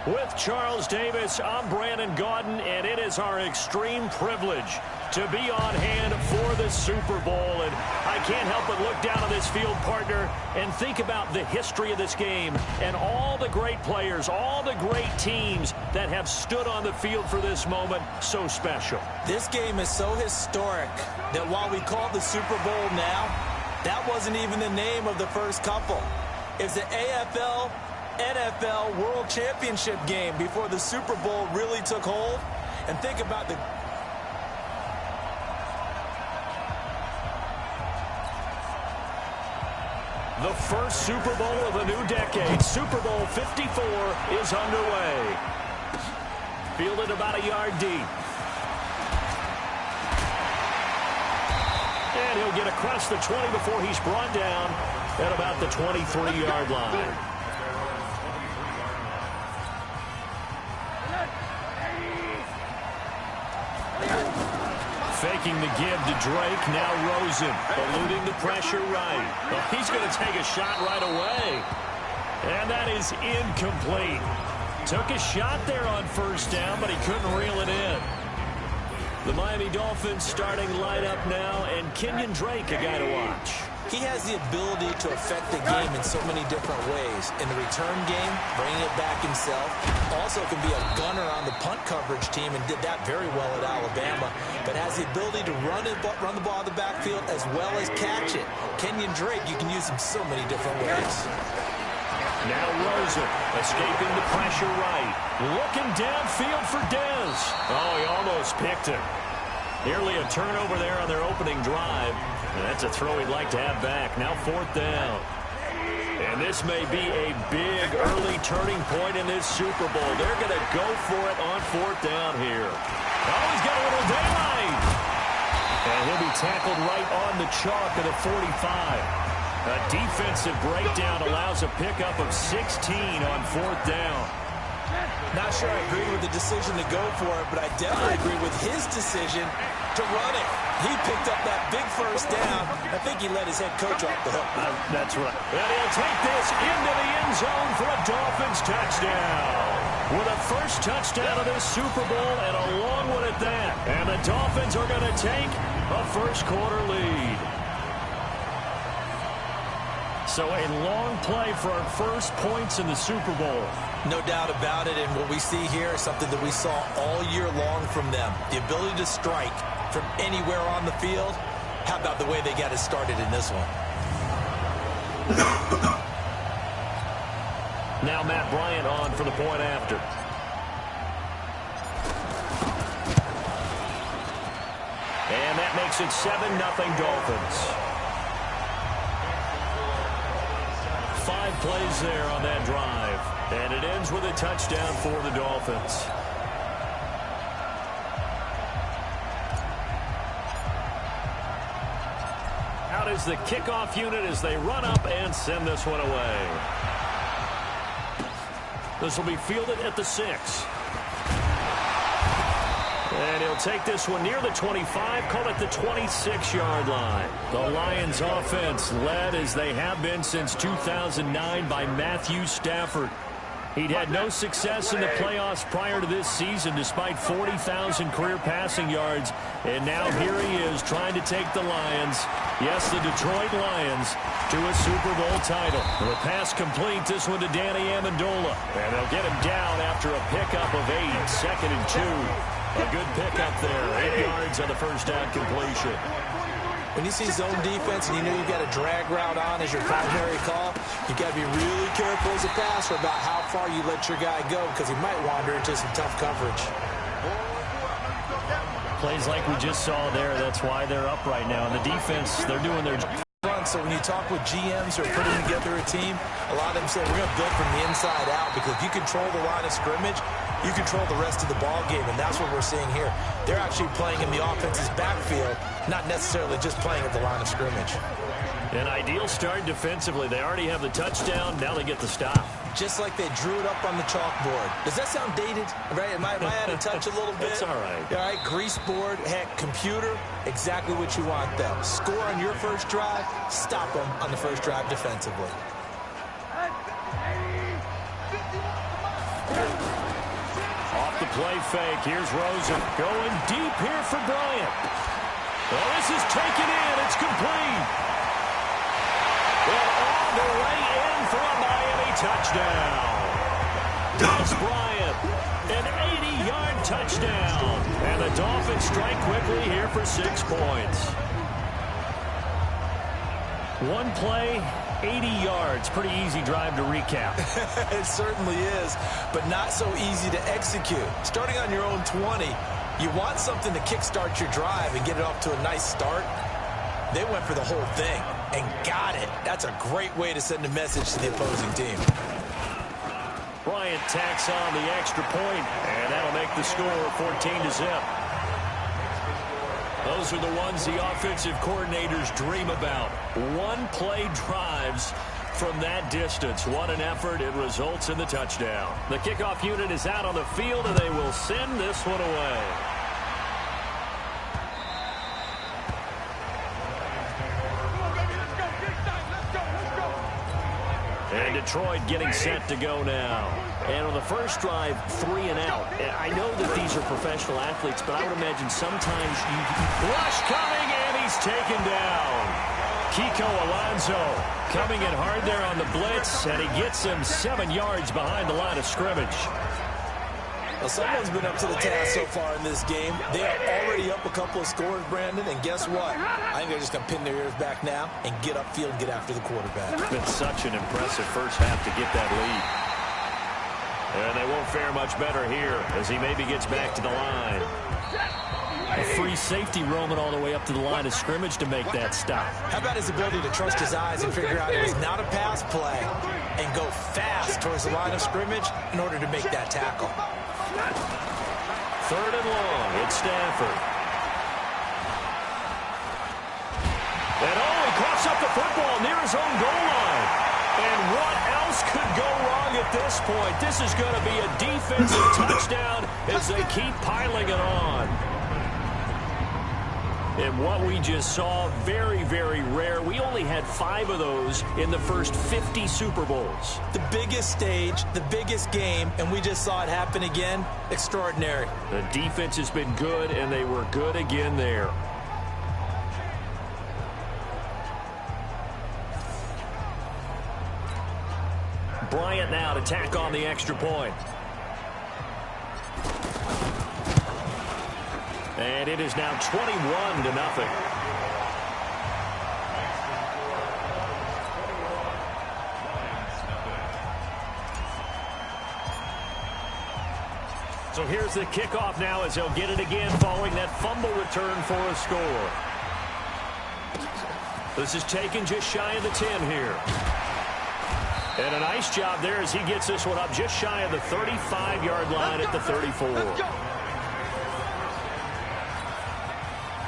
With Charles Davis, I'm Brandon Godden, and it is our extreme privilege to be on hand for the Super Bowl. And I can't help but look down on this field, partner, and think about the history of this game and all the great players, all the great teams that have stood on the field for this moment. So special. This game is so historic that while we call the Super Bowl now, that wasn't even the name of the first couple. It's the AFL NFL World Championship game before the Super Bowl really took hold. And think about the first Super Bowl of the new decade. Super Bowl 54 is underway. Fielded about a yard deep. And he'll get across the 20 before he's brought down at about the 23-yard line. Faking the give to Drake. Now Rosen eluding the pressure right. Well, he's going to take a shot right away. And that is incomplete. Took a shot there on first down, but he couldn't reel it in. The Miami Dolphins starting lineup now, and Kenyon Drake, a guy to watch. He has the ability to affect the game in so many different ways. In the return game, bringing it back himself. Also can be a gunner on the punt coverage team and did that very well at Alabama. But has the ability to run the ball in the backfield as well as catch it. Kenyon Drake, you can use him so many different ways. Now Rosen escaping the pressure right. Looking downfield for Dez. Oh, he almost picked it. Nearly a turnover there on their opening drive. And that's a throw he'd like to have back. Now 4th down. And this may be a big early turning point in this Super Bowl. They're going to go for it on 4th down here. Oh, he's got a little daylight. And he'll be tackled right on the chalk of the 45. A defensive breakdown allows a pickup of 16 on 4th down. Not sure I agree with the decision to go for it, but I definitely agree with his decision to run it. He picked up that big first down. I think he let his head coach off the hook. That's right. And he'll take this into the end zone for a Dolphins touchdown. With a first touchdown of this Super Bowl and a long one at that. And the Dolphins are going to take a first quarter lead. So a long play for our first points in the Super Bowl. No doubt about it, and what we see here is something that we saw all year long from them. The ability to strike from anywhere on the field. How about the way they got it started in this one? Now Matt Bryant on for the point after. And that makes it 7-0 Dolphins. 5 plays there on that drive. And it ends with a touchdown for the Dolphins. Out is the kickoff unit as they run up and send this one away. This will be fielded at the 6. And he'll take this one near the 25, call it the 26-yard line. The Lions offense led as they have been since 2009 by Matthew Stafford. He'd had no success in the playoffs prior to this season despite 40,000 career passing yards. And now here he is trying to take the Lions, yes, the Detroit Lions, to a Super Bowl title. The pass complete, this one to Danny Amendola. And they'll get him down after a pickup of 8, 2nd and 2. A good pickup there, 8 yards on the first down completion. When you see zone defense and you know you've got a drag route on as your primary call, you've got to be really careful as a passer about how far you let your guy go because he might wander into some tough coverage. Plays like we just saw there. That's why they're up right now. And the defense, they're doing their job. So when you talk with GMs who are putting together a team, a lot of them say we're going to build from the inside out, because if you control the line of scrimmage, you control the rest of the ball game, and that's what we're seeing here. They're actually playing in the offense's backfield, not necessarily just playing at the line of scrimmage. An ideal start defensively. They already have the touchdown. Now they get the stop. Just like they drew it up on the chalkboard. Does that sound dated? Right? Am I out of touch a little bit? That's all right. All right, grease board, heck, computer, exactly what you want them. Score on your first drive, stop them on the first drive defensively. Off the play fake. Here's Rosen going deep here for Bryant. Well, this is taken in. It's complete. And all the way in for a Miami touchdown. Des Bryant, an 80-yard touchdown. And the Dolphins strike quickly here for 6 points. One play, 80 yards. Pretty easy drive to recap. It certainly is, but not so easy to execute. Starting on your own 20, you want something to kickstart your drive and get it off to a nice start. They went for the whole thing and got it. That's a great way to send a message to the opposing team. Bryant tacks on the extra point, and that'll make the score 14-0. Those are the ones the offensive coordinators dream about. One-play drives from that distance. What an effort. It results in the touchdown. The kickoff unit is out on the field, and they will send this one away. And Detroit getting set to go now. And on the first drive, 3 and out. I know that these are professional athletes, but I would imagine sometimes you rush coming, and he's taken down. Kiko Alonso coming in hard there on the blitz, and he gets him 7 yards behind the line of scrimmage. Well, someone's been up to the task so far in this game. They are already up a couple of scores, Brandon, and guess what? I think they're just going to pin their ears back now and get upfield and get after the quarterback. It's been such an impressive first half to get that lead. And they won't fare much better here as he maybe gets back to the line. A free safety roaming all the way up to the line of scrimmage to make that stop. How about his ability to trust his eyes and figure out it was not a pass play and go fast towards the line of scrimmage in order to make that tackle. 3rd and long. It's Stafford. And he coughs up the football near his own goal line. And what else could go wrong at this point? This is going to be a defensive touchdown as they keep piling it on. And what we just saw, very, very rare. We only had 5 of those in the first 50 Super Bowls. The biggest stage, the biggest game, and we just saw it happen again. Extraordinary. The defense has been good, and they were good again there. Bryant now to tack on the extra point. And it is now 21-0. So here's the kickoff now as he'll get it again following that fumble return for a score. This is taken just shy of the 10 here. And a nice job there as he gets this one up just shy of the 35-yard line at the 34.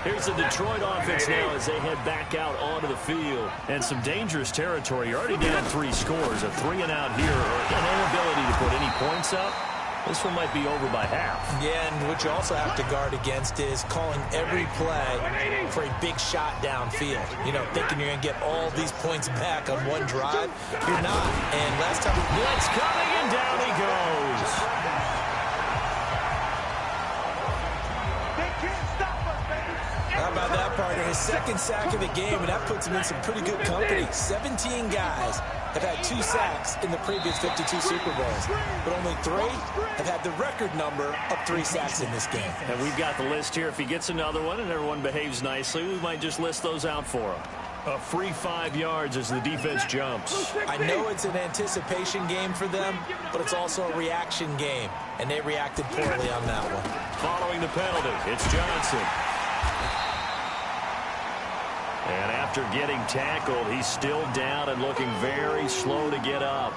Here's the Detroit offense now as they head back out onto the field. And some dangerous territory. You're already down 3 scores. A 3 and out here, or an inability to put any points up. This one might be over by half. Yeah, and what you also have to guard against is calling every play for a big shot downfield. You know, thinking you're going to get all these points back on one drive. You're not. And last time, blitz coming, and down he goes. How about that, partner? His 2nd sack of the game, and that puts him in some pretty good company. 17 guys have had 2 sacks in the previous 52 Super Bowls, but only 3 have had the record number of 3 sacks in this game. And we've got the list here. If he gets another one and everyone behaves nicely, we might just list those out for him. A free 5 yards as the defense jumps. I know it's an anticipation game for them, but it's also a reaction game, and they reacted poorly on that one. Following the penalty, it's Johnson. And after getting tackled, he's still down and looking very slow to get up.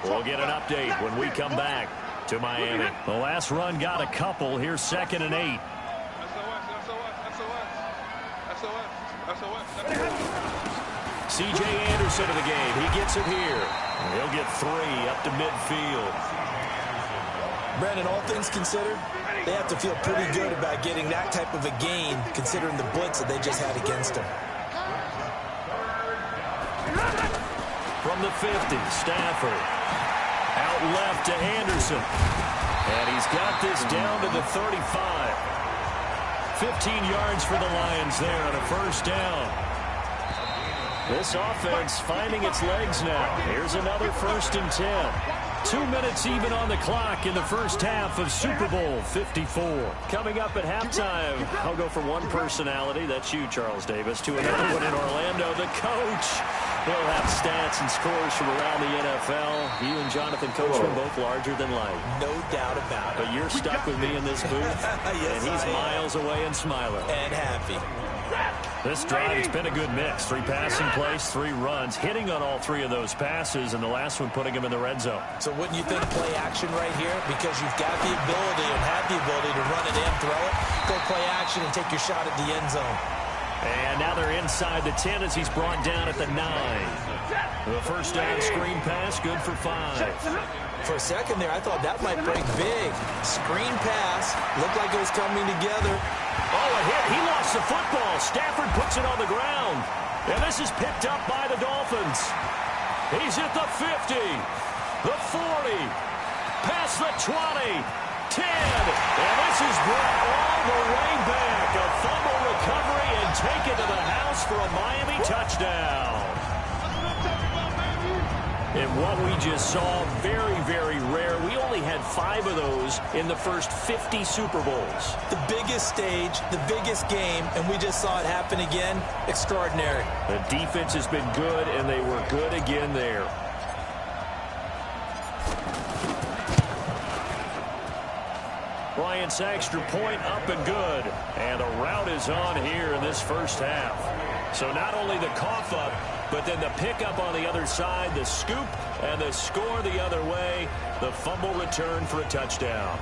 We'll get an update when we come back to Miami. The last run got a couple. Here's 2nd and 8. C.J. Anderson of the game. He gets it here. He'll get 3 up to midfield. Brandon, all things considered, they have to feel pretty good about getting that type of a gain, considering the blitz that they just had against them. From the 50, Stafford. Out left to Anderson. And he's got this down to the 35. 15 yards for the Lions there on a first down. This offense finding its legs now. Here's another 1st and 10. 2 minutes even on the clock in the first half of Super Bowl 54. Coming up at halftime, I'll go from one personality, that's you, Charles Davis, to another one in Orlando, the coach. He'll have stats and scores from around the NFL. You and Jonathan Coachman both larger than life. No doubt about it. But you're stuck with me in this booth, yes, and he's miles away and smiling. And happy. This drive has been a good mix. 3 passing plays, 3 runs, hitting on all 3 of those passes, and the last one putting him in the red zone. So wouldn't you think play action right here? Because you've got the ability and have the ability to run it and throw it. Go play action and take your shot at the end zone. And now they're inside the 10 as he's brought down at the 9. The first down screen pass, good for 5. For a second there, I thought that might break big. Screen pass, looked like it was coming together. Oh, a hit. He lost the football. Stafford puts it on the ground. And this is picked up by the Dolphins. He's at the 50, the 40, past the 20, 10. And this is brought all the way back. A fumble recovery and take it to the house for a Miami touchdown. And what we just saw, very, very rare. We only had 5 of those in the first 50 Super Bowls. The biggest stage, the biggest game, and we just saw it happen again. Extraordinary. The defense has been good, and they were good again there. Bryant's extra point up and good. And the route is on here in this first half. So not only the cough up, but then the pickup on the other side, the scoop, and the score the other way. The fumble return for a touchdown.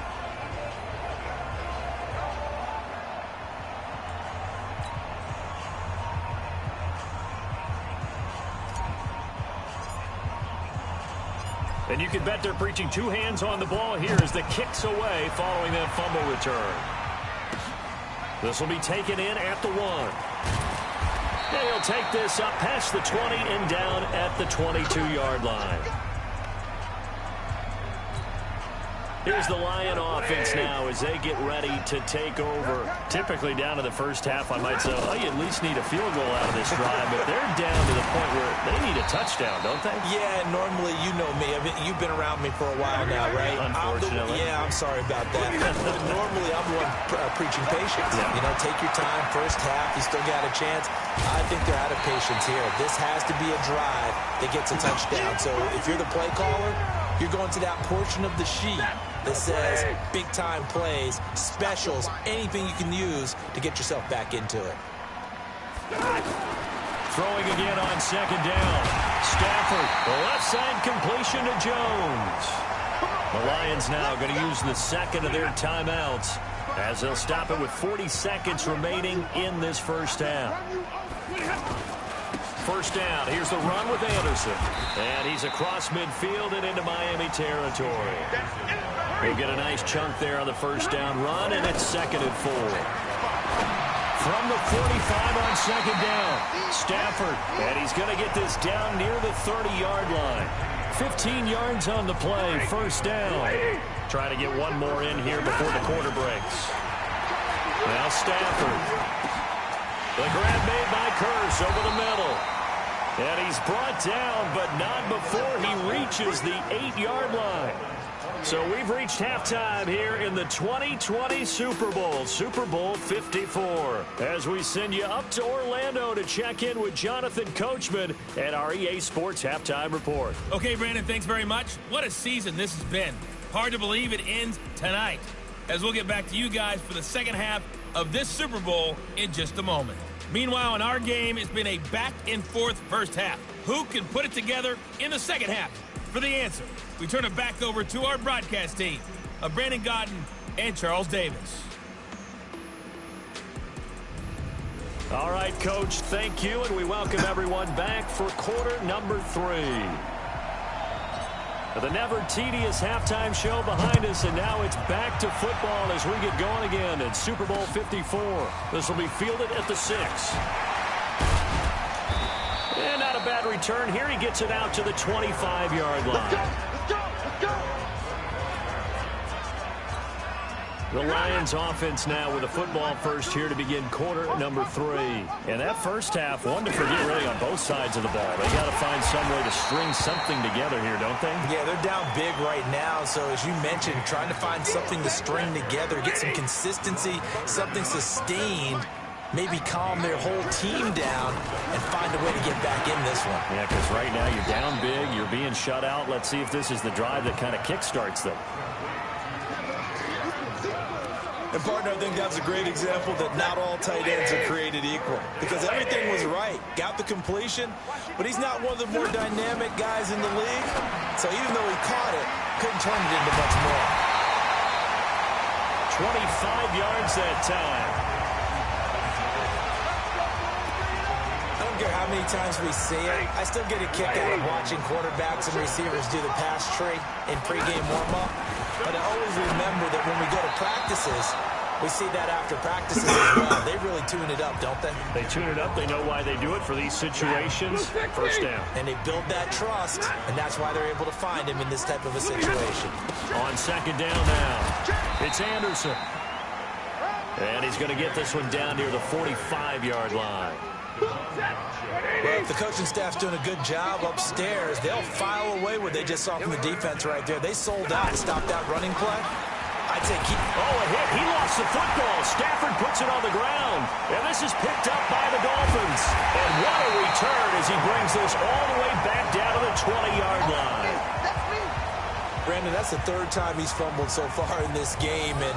And you can bet they're preaching 2 hands on the ball here as the kick's away following that fumble return. This will be taken in at the 1. And he'll take this up past the 20 and down at the 22-yard line. Here's the Lion offense now as they get ready to take over. Typically down to the first half, I might say, oh, you at least need a field goal out of this drive. But they're down to the point where they need a touchdown, don't they? Yeah, normally, you know me. I mean, you've been around me for a while now, right? Unfortunately. I'm sorry about that. Normally, I'm the one preaching patience. Yeah. You know, take your time. First half, you still got a chance. I think they're out of patience here. This has to be a drive that gets a touchdown. So if you're the play caller, you're going to that portion of the sheet that says big-time plays, specials, anything you can use to get yourself back into it. Throwing again on 2nd down. Stafford, the left side completion to Jones. The Lions now going to use the 2nd of their timeouts as they'll stop it with 40 seconds remaining in this first half. First down, here's the run with Anderson. And he's across midfield and into Miami territory. He'll get a nice chunk there on the first down run, and it's 2nd and 4. From the 45 on 2nd down, Stafford. And he's going to get this down near the 30-yard line. 15 yards on the play, first down. Trying to get one more in here before the quarter breaks. Now Stafford. The grab made by Curse over the middle. And he's brought down, but not before he reaches the 8-yard line. So we've reached halftime here in the 2020 Super Bowl, Super Bowl 54. As we send you up to Orlando to check in with Jonathan Coachman at our EA Sports Halftime Report. Okay, Brandon, thanks very much. What a season this has been. Hard to believe it ends tonight, as we'll get back to you guys for the second half of this Super Bowl in just a moment. Meanwhile, in our game, it's been a back-and-forth first half. Who can put it together in the second half? For the answer, we turn it back over to our broadcast team of Brandon Godden and Charles Davis. All right, Coach, thank you, and we welcome everyone back for quarter number 3. The never-tedious halftime show behind us, and now it's back to football as we get going again at Super Bowl 54. This will be fielded at the 6. And not a bad return here. He gets it out to the 25-yard line. Let's go! Let's go! The Lions offense now with a football first here to begin quarter number 3. And that first half, one to forget really on both sides of the ball. They got to find some way to string something together here, don't they? Yeah, they're down big right now. So as you mentioned, trying to find something to string together, get some consistency, something sustained, maybe calm their whole team down and find a way to get back in this one. Yeah, because right now you're down big, you're being shut out. Let's see if this is the drive that kind of kickstarts them. And, partner, I think that's a great example that not all tight ends are created equal, because everything was right. Got the completion, but he's not one of the more dynamic guys in the league. So even though he caught it, couldn't turn it into much more. 25 yards that time. I don't care how many times we see it. I still get a kick out of watching quarterbacks and receivers do the pass tree in pregame warm-up. But I always remember that when we go to practices, we see that after practices as well. They really tune it up, don't they? They tune it up. They know why they do it for these situations. First down. And they build that trust, and that's why they're able to find him in this type of a situation. On second down now, it's Anderson. And he's going to get this one down near the 45-yard line. Well, if the coaching staff's doing a good job upstairs, they'll file away what they just saw from the defense right there. They sold out and stopped that running play. I'd say keep... Oh, a hit. He lost the football. Stafford puts it on the ground. And this is picked up by the Dolphins. And what a return as he brings this all the way back down to the 20-yard line. Brandon, that's the third time he's fumbled so far in this game. And,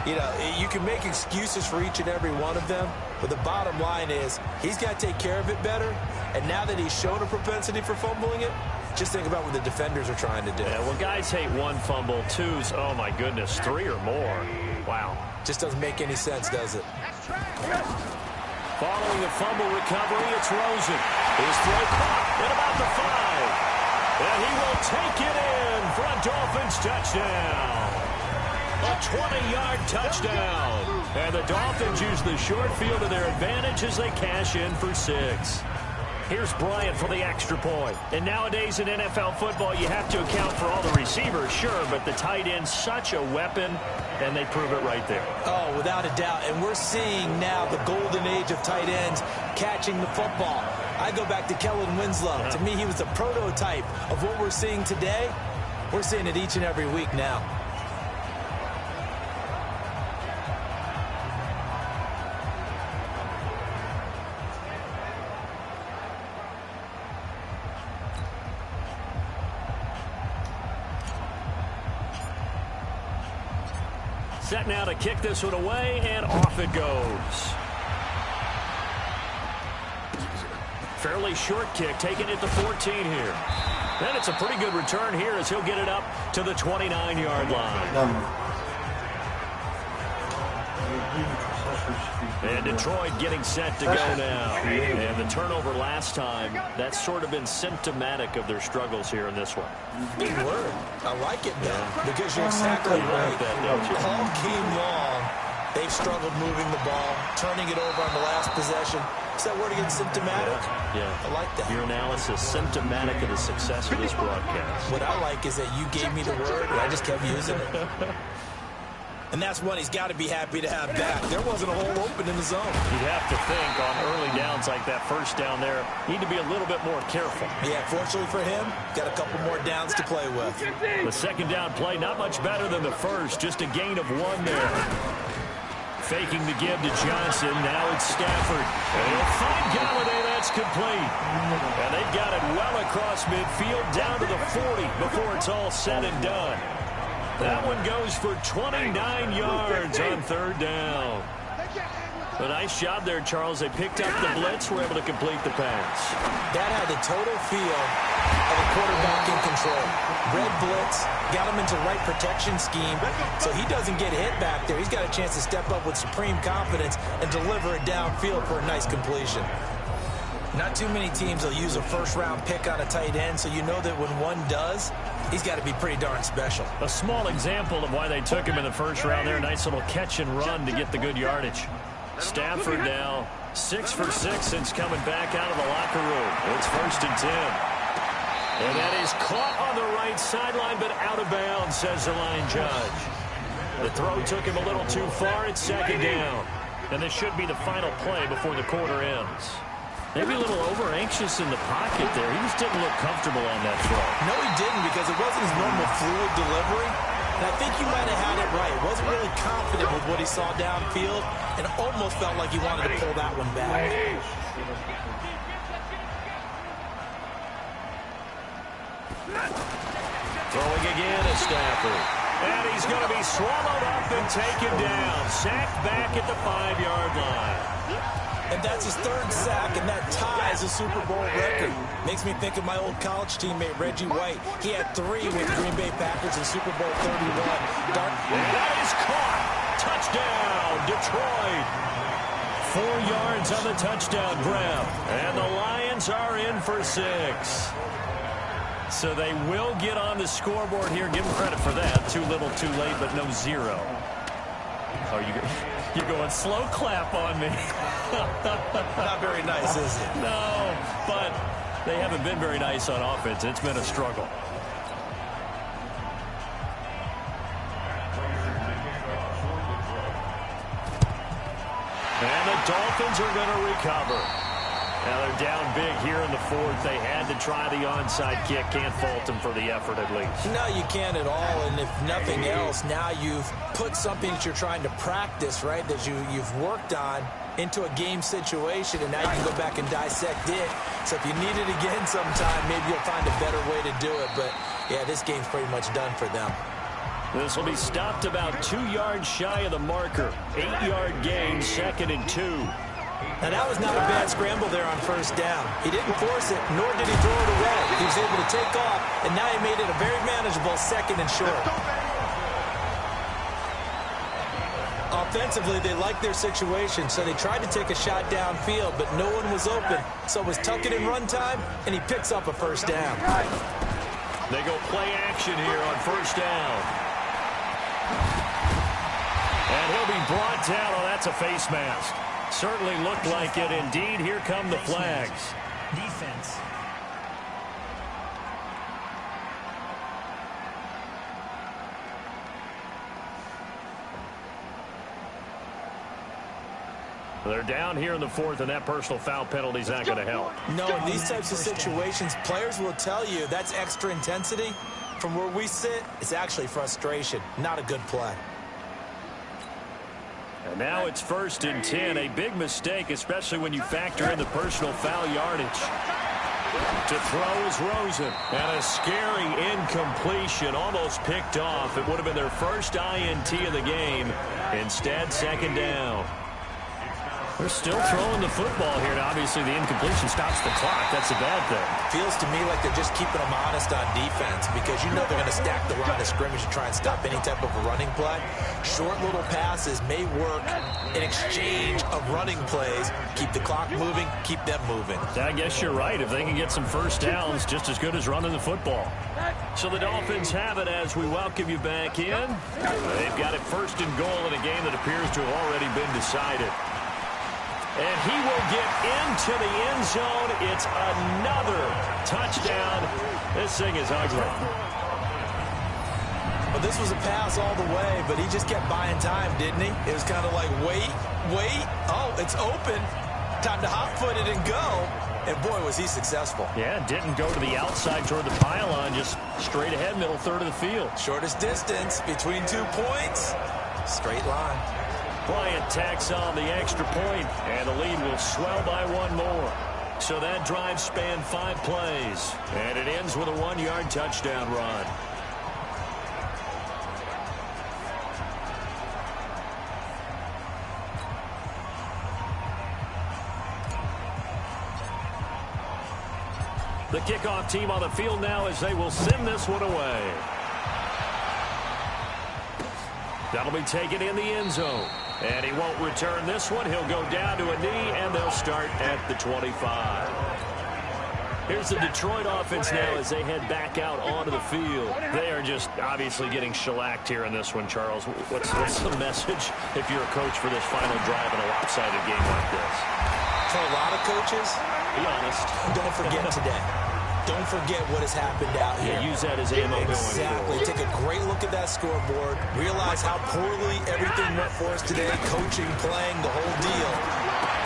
you know, you can make excuses for each and every one of them. But the bottom line is he's got to take care of it better. And now that he's shown a propensity for fumbling it, just think about what the defenders are trying to do. Yeah, well, guys hate one fumble, twos, oh, my goodness, 3 or more. Wow. Just doesn't make any sense, does it? Following a fumble recovery, it's Rosen. His throw caught at about the 5. And he will take it in for a Dolphins touchdown. A 20-yard touchdown. And the Dolphins use the short field to their advantage as they cash in for 6. Here's Bryant for the extra point. And nowadays in NFL football, you have to account for all the receivers, sure, but the tight end's such a weapon, and they prove it right there. Oh, without a doubt. And we're seeing now the golden age of tight ends catching the football. I go back to Kellen Winslow. To me, he was a prototype of what we're seeing today. We're seeing it each and every week now. Set now to kick this one away, and off it goes. Fairly short kick, taking it to 14 here. And it's a pretty good return here as he'll get it up to the 29-yard line. And Detroit getting set to go now. And the turnover last time, that's sort of been symptomatic of their struggles here in this one. Big word. I like it now because you're exactly right. All game long, they've struggled moving the ball, turning it over on the last possession. Is that word again, symptomatic? Yeah. I like that. Your analysis, symptomatic of the success of this broadcast. What I like is that you gave me the word, and I just kept using it. And that's one he's got to be happy to have back. There wasn't a hole open in the zone. You'd have to think on early downs like that first down there, need to be a little bit more careful. Yeah, fortunately for him, got a couple more downs to play with. The second down play, not much better than the first, just a gain of 1 there. Faking the give to Johnson. Now it's Stafford. And he'll find Galladay. That's complete. And they've got it well across midfield down to the 40 before it's all said and done. That one goes for 29 yards on third down. A nice job there, Charles. They picked up the blitz, were able to complete the pass. That had the total feel of a quarterback in control. Red blitz, got him into the right protection scheme, so he doesn't get hit back there. He's got a chance to step up with supreme confidence and deliver it downfield for a nice completion. Not too many teams will use a first-round pick on a tight end, so you know that when one does, he's got to be pretty darn special. A small example of why they took him in the first round there. A nice little catch and run to get the good yardage. Stafford now 6 for 6 since coming back out of the locker room. It's 1st and 10. And that is caught on the right sideline, but out of bounds, says the line judge. The throw took him a little too far. It's 2nd down. And this should be the final play before the quarter ends. Maybe a little over-anxious in the pocket there. He just didn't look comfortable on that throw. No, he didn't, because it wasn't his normal fluid delivery. And I think you might have had it right. Wasn't really confident with what he saw downfield and almost felt like he wanted to pull that one back. Throwing again is Stafford. And he's going to be swallowed up and taken down. Sacked back at the 5-yard line. And that's his 3rd sack, and that ties a Super Bowl record. Makes me think of my old college teammate, Reggie White. He had 3 with Green Bay Packers in Super Bowl 31. That is caught. Touchdown, Detroit. 4 yards on the touchdown grab. And the Lions are in for 6. So they will get on the scoreboard here. Give them credit for that. Too little, too late, but no 0. Are you... You're going slow clap on me. Not very nice, is it? No, but they haven't been very nice on offense. It's been a struggle. And the Dolphins are going to recover. Now they're down big here in the 4th. They had to try the onside kick. Can't fault them for the effort at least. No, you can't at all. And if nothing else, now you've put something that you're trying to practice, right, that you've worked on into a game situation, and now you can go back and dissect it. So if you need it again sometime, maybe you'll find a better way to do it. But, yeah, this game's pretty much done for them. This will be stopped about 2 yards shy of the marker. 8-yard gain, 2nd and 2. Now, that was not a bad scramble there on 1st down. He didn't force it, nor did he throw it away. He was able to take off, and now he made it a very manageable 2nd and short. Offensively, they liked their situation, so they tried to take a shot downfield, but no one was open. So it was tuck it in run time, and he picks up a 1st down. They go play action here on 1st down. And he'll be brought down. Oh, that's a face mask. Certainly looked like it. Indeed, here come the flags. Defense. They're down here in the 4th, and that personal foul penalty is not going to help. No, in these types of situations, players will tell you that's extra intensity. From where we sit, it's actually frustration. Not a good play. And now it's 1st and 10. A big mistake, especially when you factor in the personal foul yardage. To throw is Rosen. And a scary incompletion, almost picked off. It would have been their first INT of the game. Instead, 2nd down. They're still throwing the football here. Now, obviously, the incompletion stops the clock. That's a bad thing. Feels to me like they're just keeping them honest on defense, because you know they're going to stack the line of scrimmage to try and stop any type of a running play. Short little passes may work in exchange of running plays. Keep the clock moving, keep them moving. I guess you're right. If they can get some 1st downs, just as good as running the football. So the Dolphins have it as we welcome you back in. They've got it 1st and goal in a game that appears to have already been decided. And he will get into the end zone. It's another touchdown. This thing is ugly. Well, this was a pass all the way, but he just kept buying time, didn't he? It was kind of like, wait. Oh, it's open. Time to hot-foot it and go. And, boy, was he successful. Yeah, didn't go to the outside toward the pylon, just straight ahead, middle third of the field. Shortest distance between 2 points. Straight line. Bryant tacks on the extra point, and the lead will swell by 1 more. So that drive spanned 5 plays, and it ends with a 1-yard touchdown run. The kickoff team on the field now as they will send this one away. That'll be taken in the end zone. And he won't return this one. He'll go down to a knee, and they'll start at the 25. Here's the Detroit offense now as they head back out onto the field. They are just obviously getting shellacked here in this one, Charles. What's the message if you're a coach for this final drive in a lopsided game like this? For a lot of coaches, be honest, don't forget today. Don't forget what has happened out here. Yeah, use that as ammo going Exactly. forward. Take a great look at that scoreboard. Realize how poorly everything went for us today. Coaching, playing, the whole deal.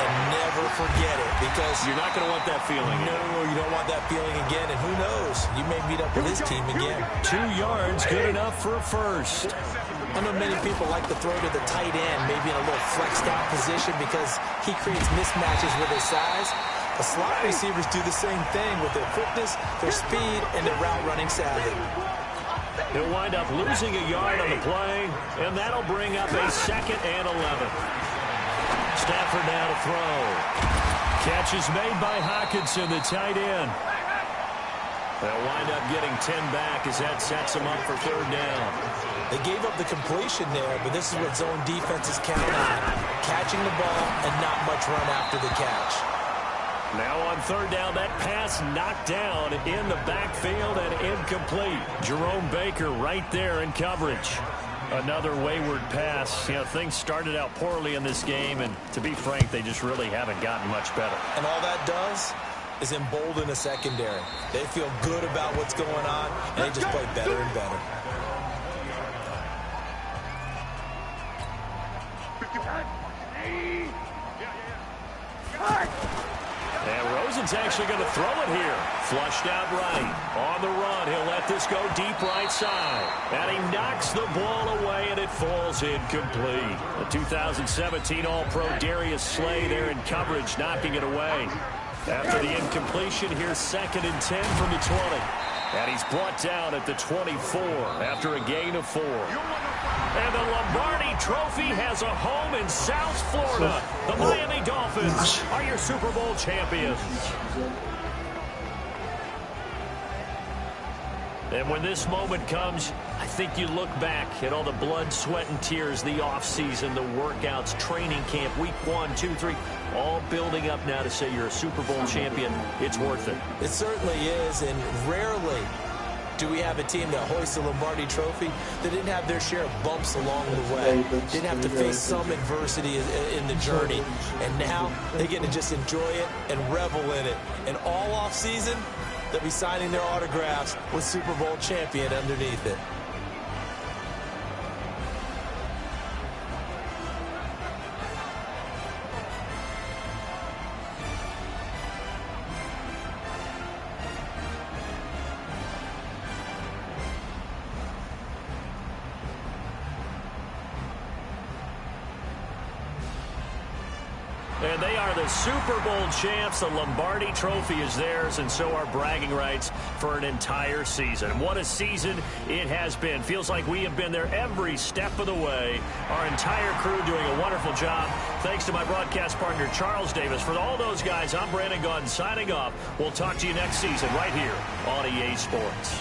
And never forget it, because you're not going to want that feeling again. No, you don't want that feeling again. And who knows? You may meet up with this team again. 2 yards, good enough for a first. I know many people like to throw to the tight end, maybe in a little flexed out position because he creates mismatches with his size. The slot receivers do the same thing with their quickness, their speed, and their route running savvy. He'll wind up losing a yard on the play, and that'll bring up a 2nd and 11. Stafford now to throw. Catch is made by Hawkinson, the tight end. They'll wind up getting 10 back as that sets them up for 3rd down. They gave up the completion there, but this is what zone defenses count on. Catching the ball and not much run after the catch. Now on 3rd down, that pass knocked down in the backfield and incomplete. Jerome Baker right there in coverage. Another wayward pass. You know, things started out poorly in this game, and to be frank, they just really haven't gotten much better. And all that does is embolden a secondary. They feel good about what's going on, and they just play better and better. And Rosen's actually going to throw it here. Flushed out right. On the run, he'll let this go deep right side. And he knocks the ball away, and it falls incomplete. The 2017 All-Pro Darius Slay there in coverage, knocking it away. After the incompletion, here's 2nd and 10 from the 20. And he's brought down at the 24 after a gain of 4. And the Lombardi Trophy has a home in South Florida. The Miami Dolphins are your Super Bowl champions. And when this moment comes, I think you look back at all the blood, sweat, and tears, the offseason, the workouts, training camp, week 1, 2, 3, all building up now to say you're a Super Bowl champion. It's worth it. It certainly is, and rarely do we have a team that hoists a Lombardi Trophy that didn't have their share of bumps along the way, didn't have to face some adversity in the journey, and now they get to just enjoy it and revel in it. And all offseason, they'll be signing their autographs with Super Bowl champion underneath it. And they are the Super Bowl champs. The Lombardi Trophy is theirs, and so are bragging rights for an entire season. What a season it has been. Feels like we have been there every step of the way. Our entire crew doing a wonderful job. Thanks to my broadcast partner, Charles Davis. For all those guys, I'm Brandon Gunn signing off. We'll talk to you next season right here on EA Sports.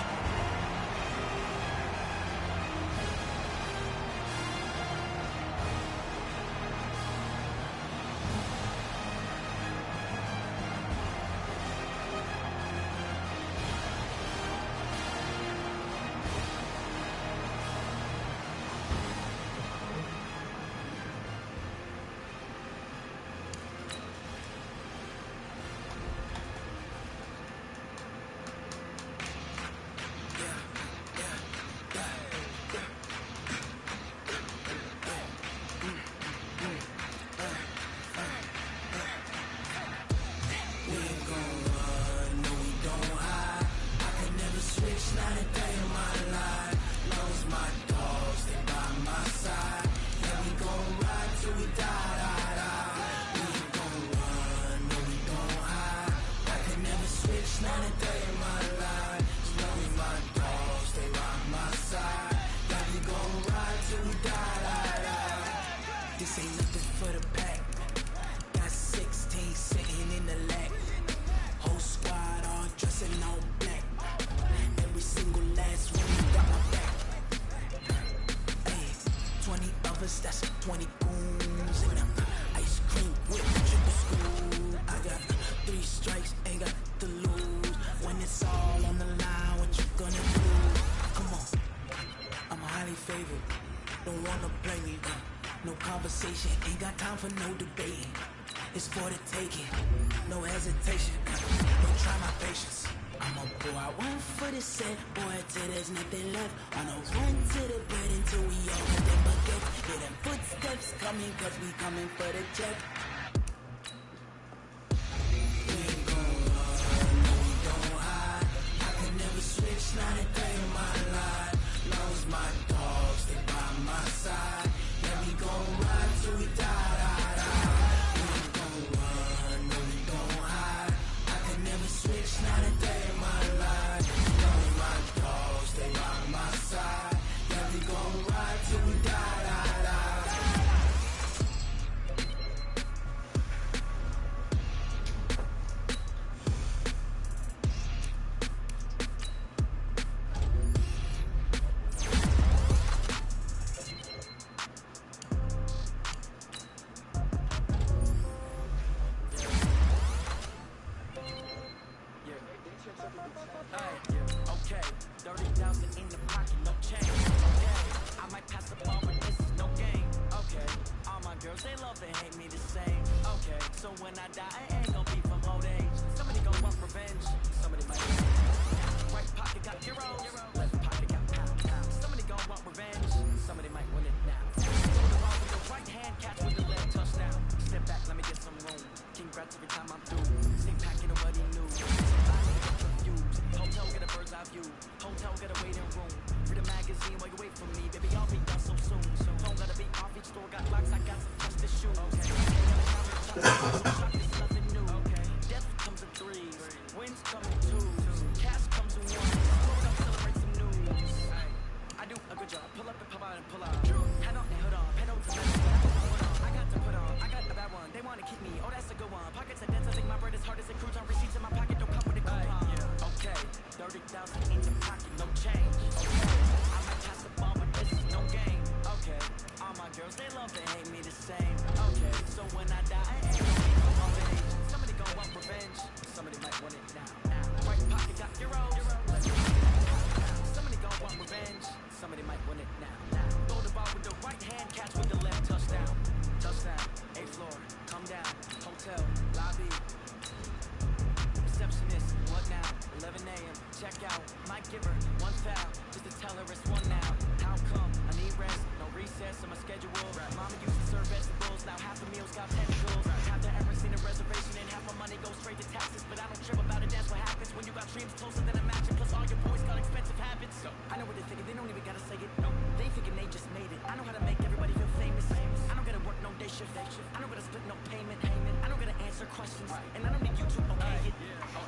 conversation, ain't got time for no debating. It's for the taking, no hesitation. Don't try my patience. I'ma pour out one for the set, boy, till there's nothing left. On a run to the bread until we all get them buckets. Hear them footsteps coming, cause we coming for the check. We ain't gon' run, no, we don't hide. I can never switch, not a day in my life. Long as my dogs stay by my side. Yeah, we gon' ride till we die, die, die. We ain't gon' run, no, we don't hide. I can never switch, not a day in my life. Long as my dogs stay by my side. Yeah, we gon' ride till we die, die, die. Okay, 30,000 in the pocket, no change. Okay, I might pass the ball, but this is no game. Okay, all my girls, they love and hate me the same. Okay, so when I die, I ain't gon' be from old age. Somebody gon' want revenge. Somebody might. Right pocket got euros, left pocket got pound. Somebody gon' want revenge. Somebody might win it now. Throw the ball with the right hand, catch with the left, touchdown. Step back, let me get some room. Congrats every time I'm through. Same packet of what he knew. Hotel get a bird's eye view. Hotel get a waiting room. Read a magazine while you wait for me. Baby, I'll be done so soon. Phone gotta be off each store. Got locks, I got some just to shoot. Okay. It's nothing new. Okay. Death comes in threes. Wins come in twos. Cash comes in ones. Pull up, celebrate some news. I do a good job. Pull up and pop out and pull out. Head on and hood on. Pen over to I got to put on. I got a bad one. They wanna keep me. Oh, that's a good one. Pockets are dense. I think my bread is hard as a cruise on receipts in my pocket. Don't come with a coupon. Okay, 30,000 in your pocket, no change. Okay, I might pass the ball, but this is no game. Okay, all my girls, they love and hate me the same. Okay, so when I die, I ain't gon' be from old age. Somebody gon' want revenge. Somebody might want it now. Right pocket got euros. Left pocket got pound. Somebody gon' want revenge. Somebody might want it now. Throw the ball with the right hand, catch with the left, touchdown. Touchdown, 8th floor, come down. Hotel, lobby. Receptionist, what now? 11 a.m. Check out. Might give her one foul just to tell her it's one now. How come? I need rest, no recess in my schedule. Mama used to serve vegetables, now half the meals got tentacles. Have to ever seen a reservation and half my money goes straight to taxes. But I don't trip about it, that's what happens when you got dreams closer than a matching. Plus all your boys got expensive habits. I know what they're thinking, they don't even gotta say it. No, they thinking they just made it. I know how to make everybody feel famous. I don't gotta work no day shift. I don't gotta split no payment. I don't gotta answer questions. And I don't need you to okay it.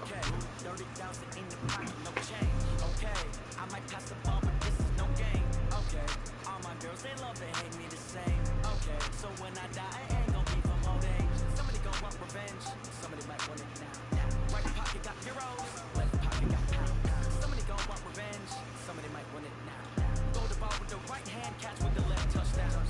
Okay, 30,000 in the pocket, no change. Okay, I might pass the ball, but this is no game. Okay, all my girls, they love and hate me the same. Okay, so when I die, I ain't gon' be from old age. Somebody gon' want revenge. Somebody might want it now. Right pocket got euros. Left pocket got pound. Somebody gon' want revenge. Somebody might want it now. Throw the ball with the right hand, catch with the left, touchdown.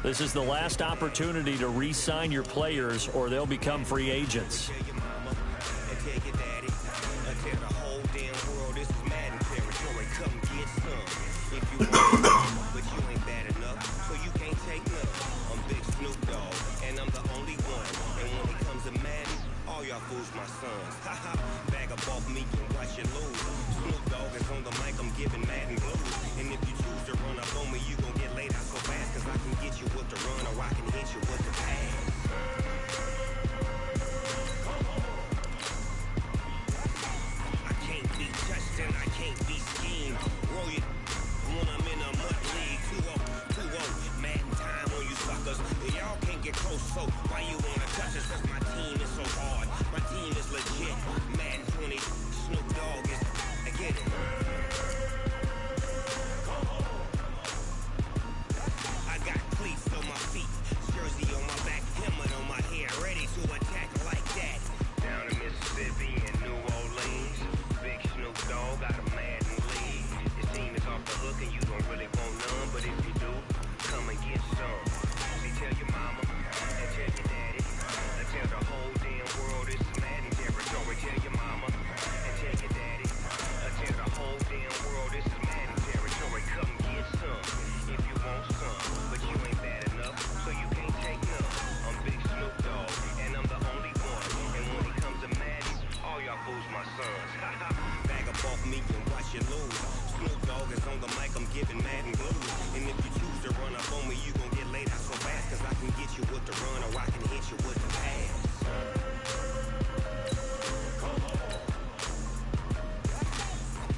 This is the last opportunity to re-sign your players or they'll become free agents. like I'm giving mad and glue. And if you choose to run up on me, you gon' get laid out so fast. Cause I can get you with the run or I can hit you with the pass.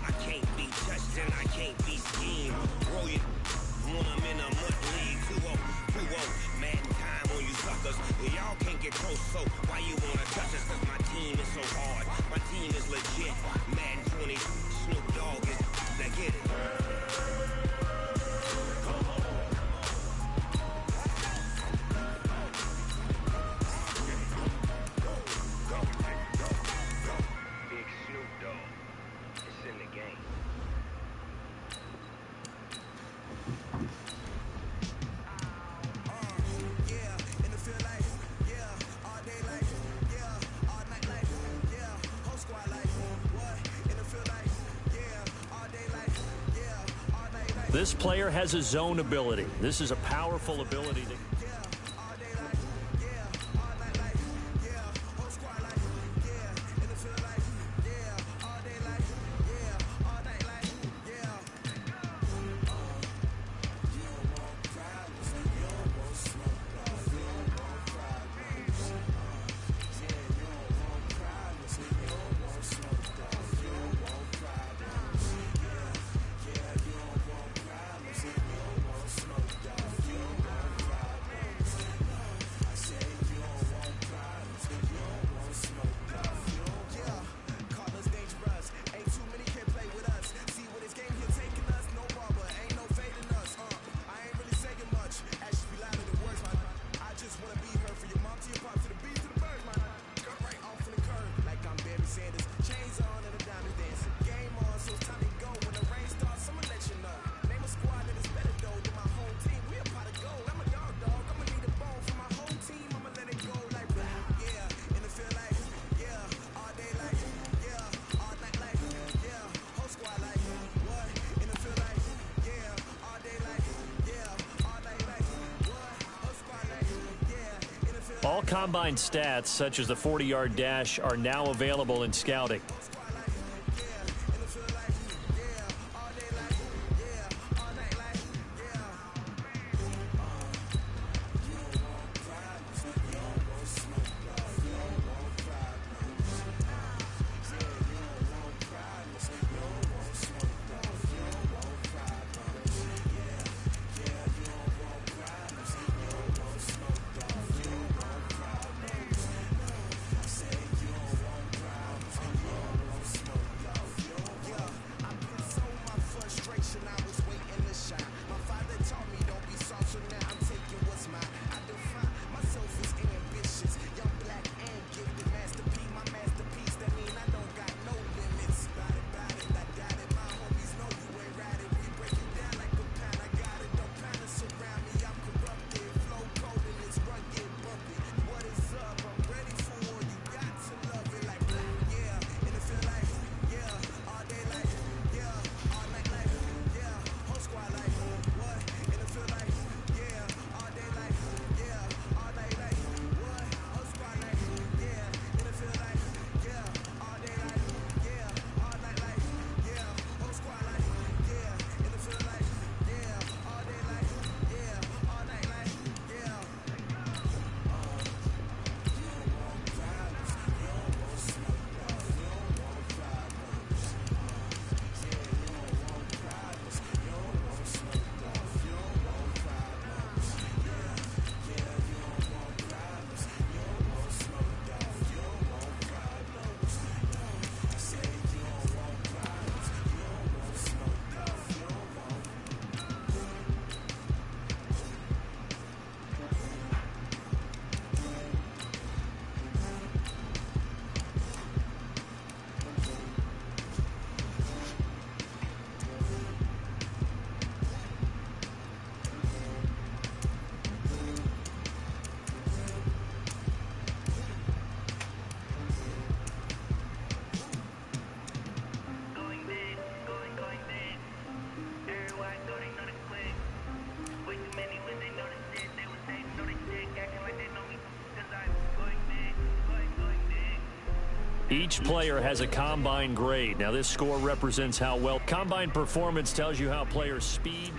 I can't be touched and I can't be schemed. Roll you when I'm in a mud league. 2-0, mad time on you suckers. Y'all can't get close, so why you wanna touch us? Cause my team is so hard. My team is legit. Madden 20, Snoop Dogg is now get it. Big Snoop Dogg. It's in the game. This player has a zone ability. This is a powerful ability. All combine stats, such as the 40-yard dash, are now available in scouting. Each player has a combine grade. Now, this score represents how well combine performance tells you how players' speed.